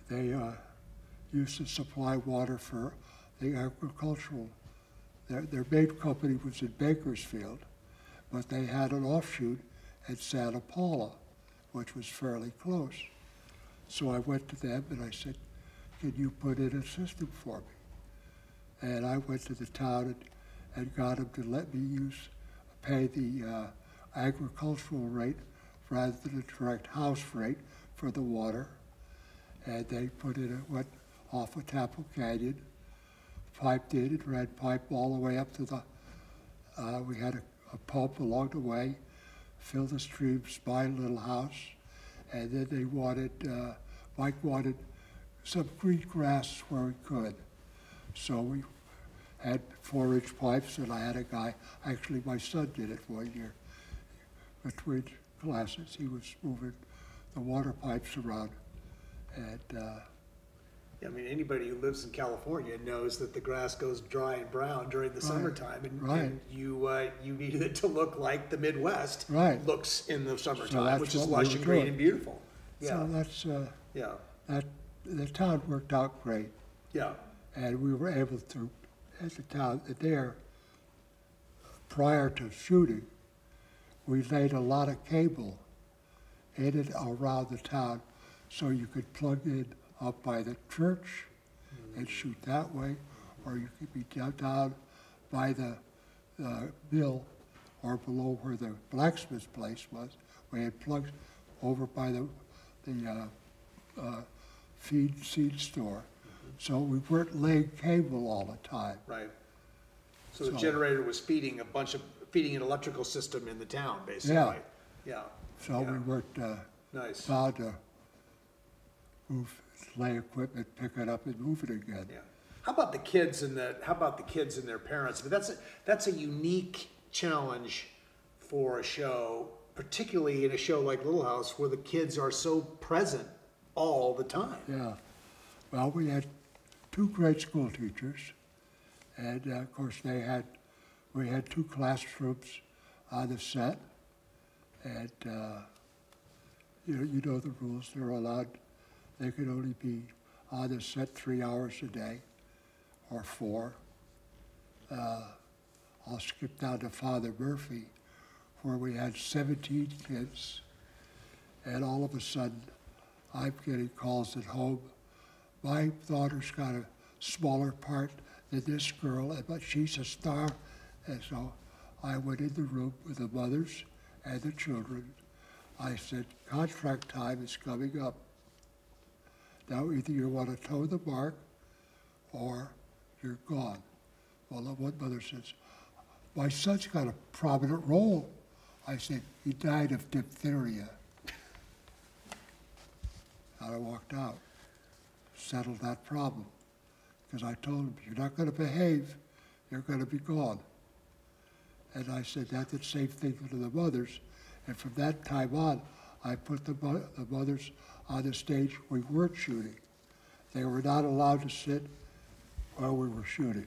they used to supply water for the agricultural. Their main company was in Bakersfield, but they had an offshoot at Santa Paula, which was fairly close. So I went to them and I said, can you put in a system for me? And I went to the town and got them to let me pay the agricultural rate rather than the direct house rate for the water. And they put in went off of Tapple Canyon, piped in and ran pipe all the way up to the, we had a pump along the way, filled the streams by a little house, and then they wanted, Mike wanted some green grass where we could. So we had 4-inch pipes, and I had a guy, actually my son did it one year. Between classes, he was moving the water pipes around. And I mean, anybody who lives in California knows that the grass goes dry and brown during the summertime, and you needed it to look like the Midwest looks in the summertime, which is lush and green and beautiful. Yeah. So that's the town worked out great. Yeah. And we were able to, at the town there, prior to shooting, we laid a lot of cable in and around the town, so you could plug in up by the church and shoot that way, or you could be down by the mill or below where the blacksmith's place was. We had plugs over by the seed store. So we weren't laying cable all the time. Right. So the generator was feeding an electrical system in the town, basically. Yeah. Yeah. So we weren't nice. allowed to lay equipment, pick it up, and move it again. Yeah. How about the kids and their parents? But that's a unique challenge for a show, particularly in a show like Little House, where the kids are so present all the time. Yeah. Well, we had 2 great school teachers, and of course we had 2 classrooms on the set, and you know the rules. They're allowed, they can only be on the set 3 hours a day or 4. I'll skip down to Father Murphy, where we had 17 kids, and all of a sudden, I'm getting calls at home. My daughter's got a smaller part than this girl, but she's a star. And so I went in the room with the mothers and the children. I said, contract time is coming up. Now either you want to toe the mark or you're gone. Well, the one mother says, my son's got a prominent role. I said, he died of diphtheria. And I walked out, settled that problem. Because I told him, you're not going to behave, you're going to be gone. And I said, that's the same thing to the mothers. And from that time on, I put the mothers on the stage we weren't shooting. They were not allowed to sit while we were shooting.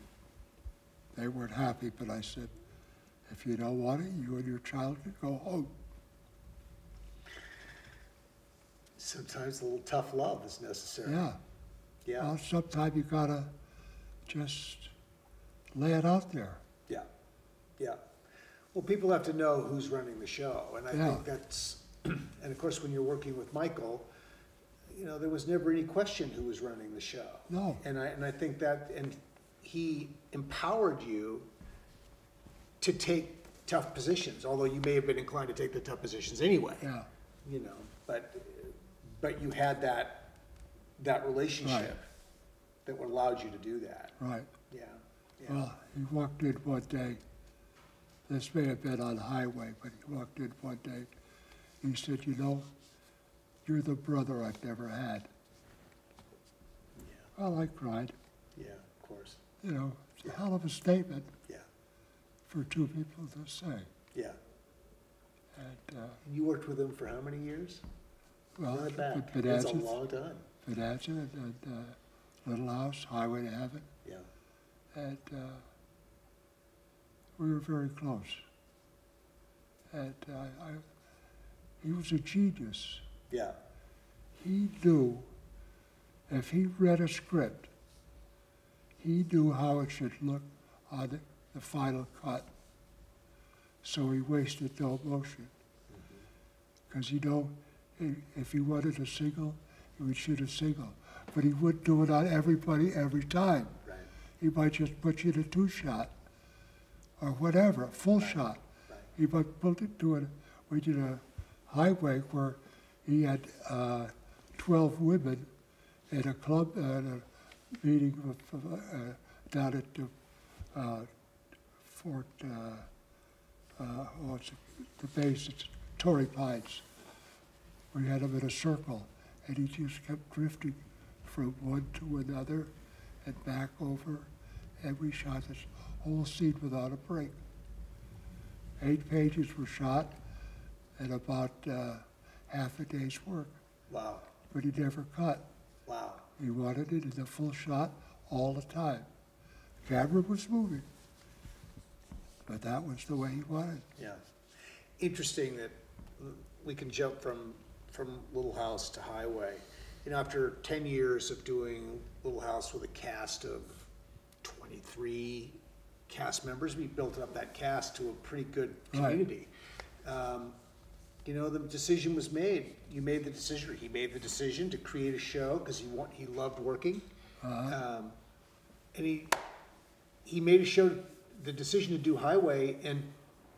They weren't happy, but I said, if you don't want it, you and your child can go home. Sometimes a little tough love is necessary. Yeah. Yeah. Well, sometimes you gotta just lay it out there. Yeah. Yeah. Well, people have to know who's running the show, and I think that's, and of course, when you're working with Michael, you know, there was never any question who was running the show. No. And I think that, and he empowered you to take tough positions, although you may have been inclined to take the tough positions anyway. Yeah. You know, but you had that relationship that allowed you to do that. Right. Yeah. Yeah. Well, he walked in one day. This may have been on highway, but he walked in one day. He said, you know, you're the brother I've never had. Yeah. Well, I cried. Yeah, of course. You know, it's a hell of a statement Yeah. for two people to say. Yeah. And, And you worked with him for how many years? well, Not bad. but It's a long time. Bonanza and Little House, Highway to Heaven, Yeah. and we were very close. And he was a genius. Yeah. He knew, if he read a script, he knew how it should look on the final cut. So he wasted no motion. Because you know, if he wanted a single, he would shoot a single. But he wouldn't do it on everybody every time. Right. He might just put you in a 2-shot or whatever, a full shot. Right. He might put it to it. We did a highway where he had 12 women in a club at a meeting down at Fort, what's the base, it's Torrey Pines. We had him in a circle, and he just kept drifting from one to another and back over, and we shot this whole scene without a break. 8 pages were shot in about half a day's work, Wow. but he never cut. Wow. He wanted it in the full shot all the time. The camera was moving, but that was the way he wanted. Yeah. Interesting that we can jump from Little House to Highway. You know, after 10 years of doing Little House with a cast of 23 cast members, we built up that cast to a pretty good community. You know, the decision was made. You made the decision, or he made the decision to create a show because he loved working. And he made a show, the decision to do Highway and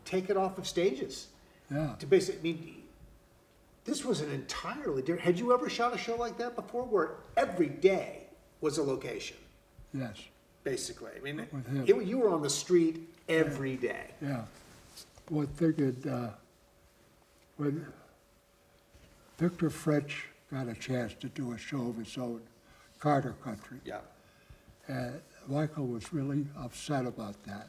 take it off of stages. Yeah. To basically, I mean, this was an entirely different, had you ever shot a show like that before where every day was a location, Yes. basically? I mean, With him. you were on the street every day. Yeah. One thing that when Victor French got a chance to do a show of his own, Carter Country, Yeah. and Michael was really upset about that.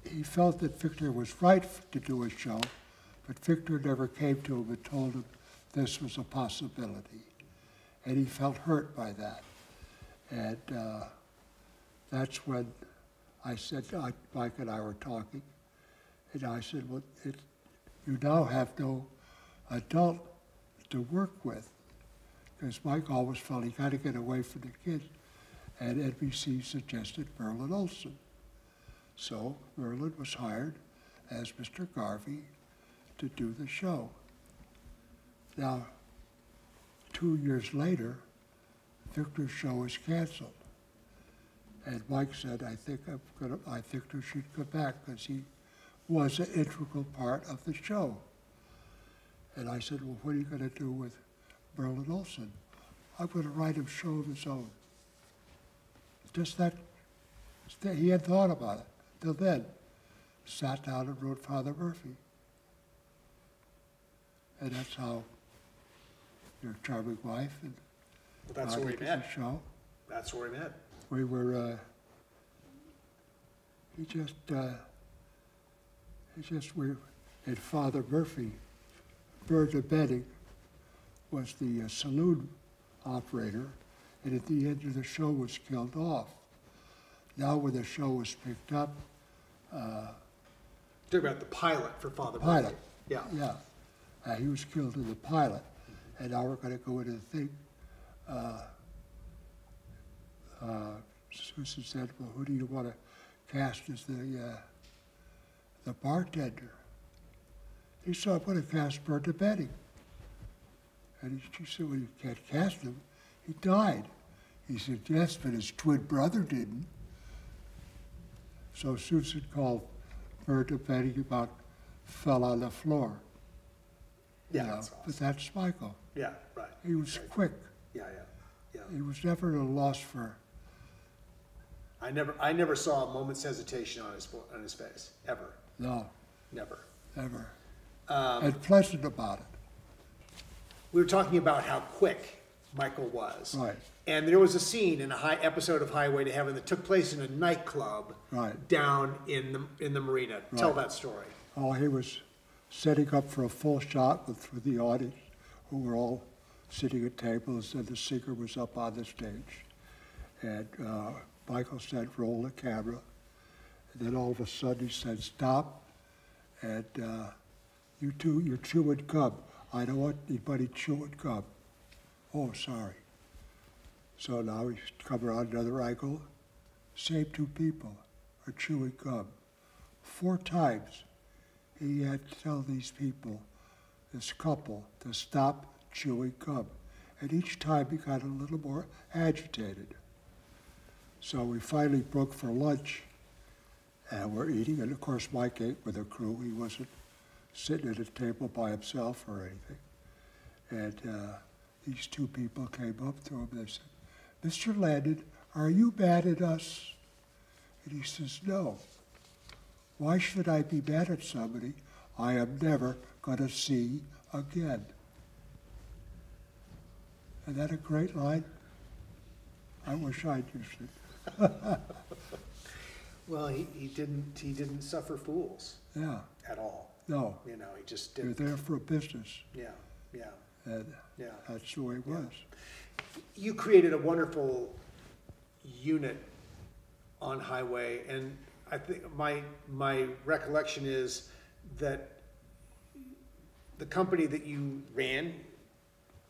He felt that Victor was right to do a show, but Victor never came to him and told him this was a possibility. And he felt hurt by that. And that's when I said, Mike and I were talking, and I said, well, you now have no adult to work with. Because Mike always felt he got to get away from the kids. And NBC suggested Merlin Olsen. So Merlin was hired as Mr. Garvey to do the show. Now, 2 years later, Victor's show was canceled. And Mike said, I think Victor should come back because he was an integral part of the show. And I said, well, what are you going to do with Merlin Olsen? I'm going to write him a show of his own. Just that, he had thought about it till then. Sat down and wrote Father Murphy. And that's how your charming wife and Well, that's where we met. Show. That's where we met. We were, we, and Father Murphy, Bertha Benning, was the saloon operator, and at the end of the show was killed off. Now when the show was picked up, Talk about the pilot for Father pilot, Murphy. Yeah. Yeah, he was killed in the pilot, and now we're going to go into the thing. Susan said, well, who do you want to cast as the bartender? He said, I'm going to cast Bertha Benning. And she said, well, you can't cast him. He died. He said, yes, but his twin brother didn't. So Susan called Bertha Benning about fell on the floor. Yeah, You know, that's awesome. but that's Michael. Yeah, right. He was Right. quick. Yeah. He was never at a loss for, I never saw a moment's hesitation on his face, ever, no, never. never. And pleasant about it. We were talking about how quick Michael was. Right. And there was a scene in a episode of Highway to Heaven that took place in a nightclub Right. down in the marina. Tell that story. Oh, he was setting up for a full shot with the audience, who were all sitting at tables, and the singer was up on the stage. And Michael said, roll the camera. And then all of a sudden he said, stop. And you two, you're chewing gum. I don't want anybody chewing gum. Oh, sorry. So now he's come around another angle. Same two people are chewing gum. 4 times he had to tell these people, this couple, to stop chewing gum. And each time he got a little more agitated. So we finally broke for lunch, and we're eating. And of course, Mike ate with a crew. He wasn't sitting at a table by himself or anything. And these 2 people came up to him and they said, Mr. Landon, are you mad at us? And he says, no. Why should I be mad at somebody I am never going to see again? Isn't that a great line? I wish I'd used it. Well, he didn't suffer fools Yeah, at all. no, You know, he just you're didn't. there for a business, Yeah. and Yeah. that's the way it was. You created a wonderful unit on Highway, and I think my recollection is that the company that you ran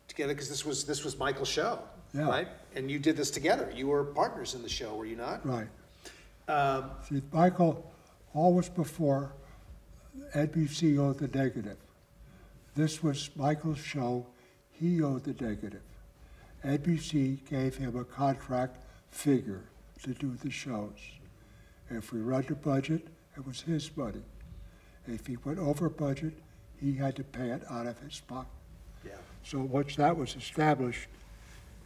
together, because this was Michael's show, Yeah. right? And you did this together. You were partners in the show, were you not? Right. See, Michael, always before, NBC owed the negative. This was Michael's show. He owed the negative. NBC gave him a contract figure to do the shows. If we run the budget, it was his money. If he went over budget, he had to pay it out of his pocket. Yeah. So once that was established,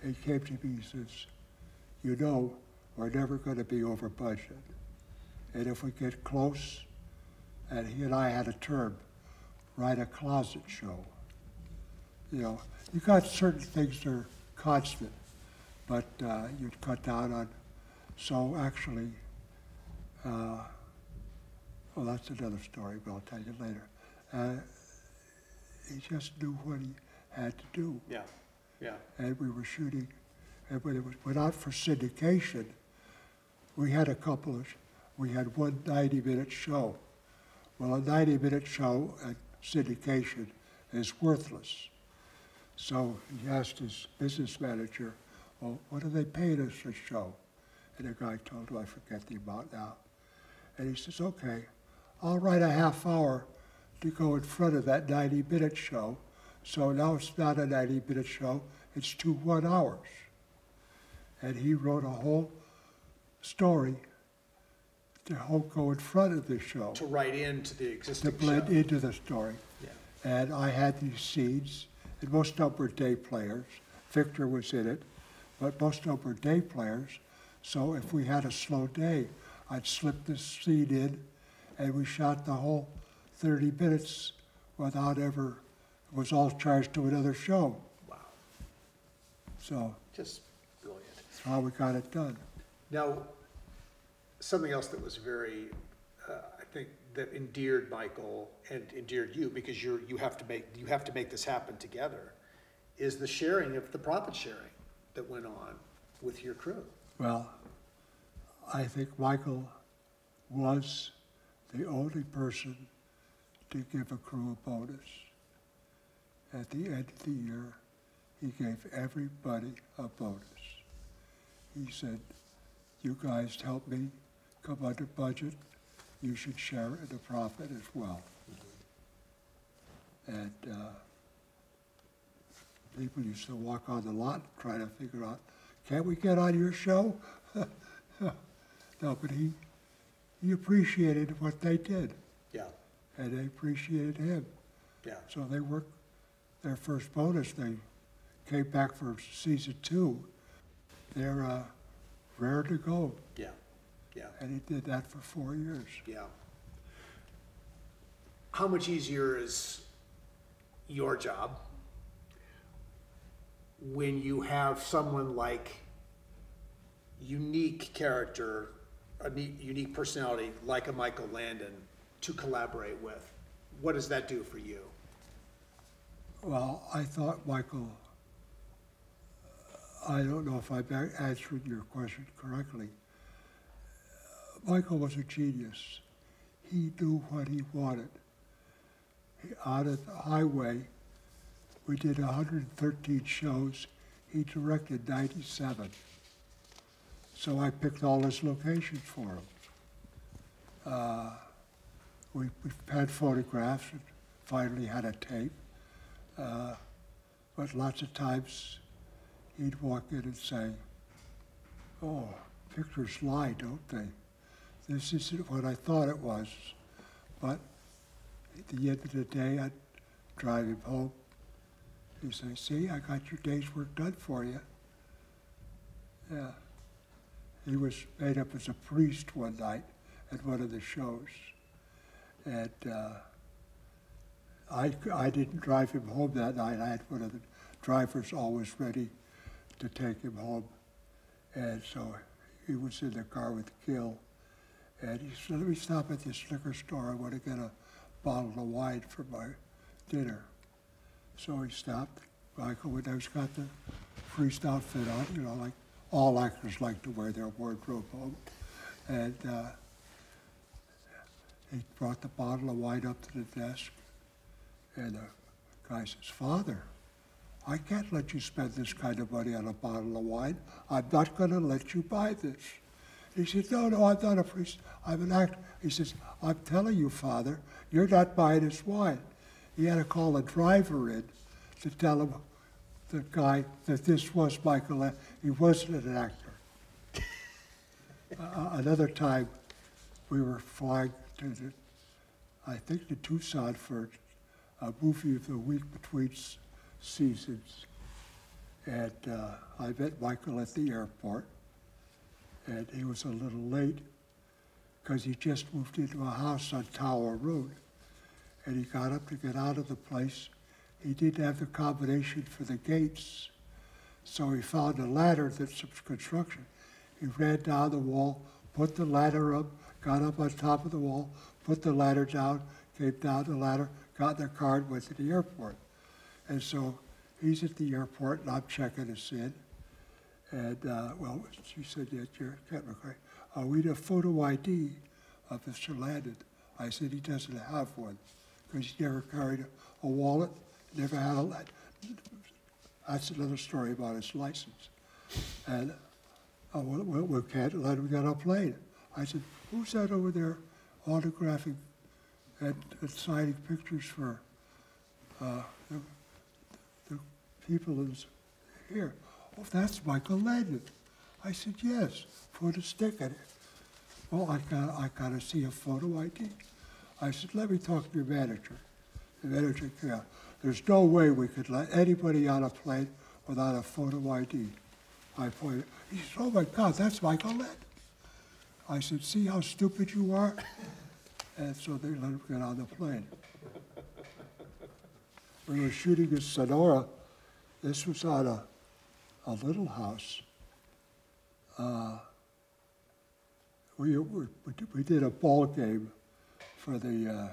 he came to me and says, you know, we're never going to be over budget. And if we get close, and he and I had a term, write a closet show. You know, you got certain things that are constant, but you'd cut down on. So actually, well, that's another story, but I'll tell you later. He just knew what he had to do. Yeah. And we were shooting, and when it went out for syndication, we had we had one 90-minute show. Well, a 90-minute show, syndication is worthless. So he asked his business manager, well, what are they paying us for a show? And the guy told him, I forget the amount now. And he says, okay, I'll write a half hour to go in front of that 90-minute show. So now it's not a 90-minute show, it's 2 1 hours. And he wrote a whole story to go in front of the show. To write into the existing to blend show. into the story. Yeah. And I had these scenes, and most of them were day players. Victor was in it, but most of them were day players. So if we had a slow day, I'd slip this scene in, and we shot the whole 30 minutes without ever, it was all charged to another show. Wow. So Just brilliant. that's how we got it done. Now, something else that was very, I think, that endeared Michael and endeared you, because you have to make this happen together, is the sharing of the profit sharing that went on with your crew. Well, I think Michael was the only person to give a crew a bonus. At the end of the year, he gave everybody a bonus. He said, you guys helped me come under budget, you should share in the profit as well. And people used to walk on the lot trying to figure out, can't we get on your show? No, but he appreciated what they did, Yeah, and they appreciated him. yeah, So they worked their first bonus. They came back for season 2. They're rare to go, yeah, yeah, and he did that for 4 years. yeah. How much easier is your job when you have someone like unique character, a unique personality like a Michael Landon to collaborate with? What does that do for you? Well, I thought Michael, I don't know if I answered your question correctly. Michael was a genius. He knew what he wanted. Out at the highway, we did 113 shows. He directed 97. So I picked all his locations for him. We had photographs and finally had a tape. But lots of times he'd walk in and say, oh, pictures lie, don't they? This isn't what I thought it was. But at the end of the day, I'd drive him home. He'd say, see, I got your day's work done for you. Yeah. He was made up as a priest one night at one of the shows. And I didn't drive him home that night. I had one of the drivers always ready to take him home. And so he was in the car with Gil. And he said, let me stop at this liquor store. I want to get a bottle of wine for my dinner. So he stopped. Michael went there. He's got the priest outfit on, you know, like all actors like to wear their wardrobe home. And he brought the bottle of wine up to the desk. And the guy says, Father, I can't let you spend this kind of money on a bottle of wine. I'm not going to let you buy this. He said, no, I'm not a priest. I'm an actor. He says, I'm telling you, Father, you're not buying this wine. He had to call a driver in to tell him, the guy, that this was Michael. He wasn't an actor. Another time, we were flying to I think to Tucson for a movie of the week between seasons. And I met Michael at the airport, and he was a little late because he just moved into a house on Tower Road. And he got up to get out of the place. He didn't have the combination for the gates. So he found a ladder that's some construction. He ran down the wall, put the ladder up, got up on top of the wall, put the ladder down, came down the ladder, got in the car and went to the airport. And so he's at the airport and I'm checking us in. And well, she said, yeah, you're Captain McCray. We need a photo ID of Mr. Landon. I said, he doesn't have one, because he never carried a wallet, never had a, that's another story about his license. And we can't let him get on a plane. I said, who's that over there autographing and signing pictures for the people here? Oh, that's Michael Landon. I said, yes, put a stick in it. Well, I gotta see a photo ID. I said, let me talk to your manager. The manager, yeah, there's no way we could let anybody on a plane without a photo ID. I pointed, he said, oh my God, that's Michael Landon. I said, see how stupid you are? And so they let him get on the plane. We were shooting in Sonora. This was on a little house. We did a ball game for the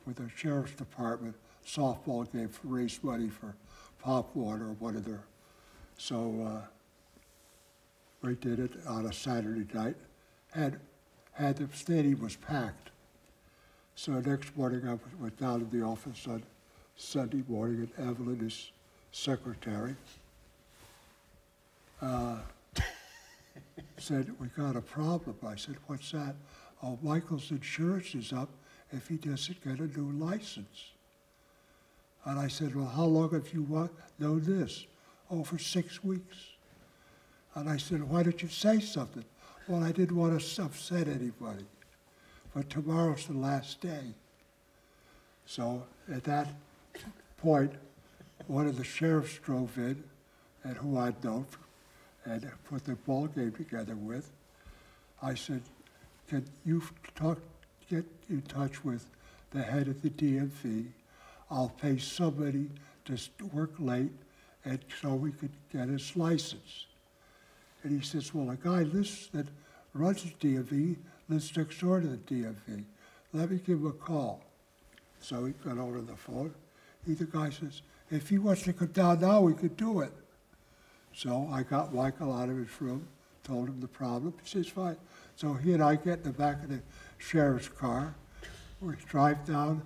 with the sheriff's department, softball game for raise money for Pop Water or one of their. So we did it on a Saturday night. Had the stadium was packed. So next morning I went down to the office on Sunday morning, and Evelyn, his secretary, said, we got a problem. I said, what's that? Oh, Michael's insurance is up if he doesn't get a new license. And I said, well, how long have you known this? Oh, for 6 weeks. And I said, why didn't you say something? Well, I didn't want to upset anybody. But tomorrow's the last day. So at that point, one of the sheriffs drove in, and who I'd known and put the ball game together with. I said, can you get in touch with the head of the DMV? I'll pay somebody to work late and so we could get his license. And he says, well, a guy that runs the DMV lives next door to the DMV. Let me give him a call. So he got over the phone. The guy says, if he wants to come down now, we could do it. So I got Michael out of his room, told him the problem. He says, fine. So he and I get in the back of the sheriff's car. We drive down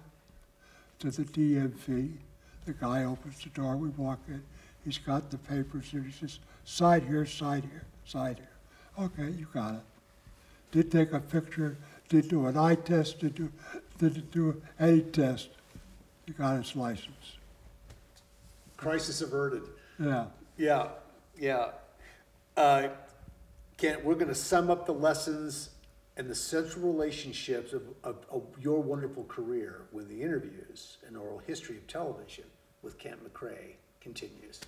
to the DMV. The guy opens the door. We walk in. He's got the papers here. He says, sign here, sign here, sign here. Okay, you got it. Didn't take a picture, didn't do an eye test, didn't do any test. He got his license. Crisis averted. Yeah. Yeah, yeah. Kent, we're going to sum up the lessons and the central relationships of your wonderful career with the interviews and oral history of television with Kent McCray continues.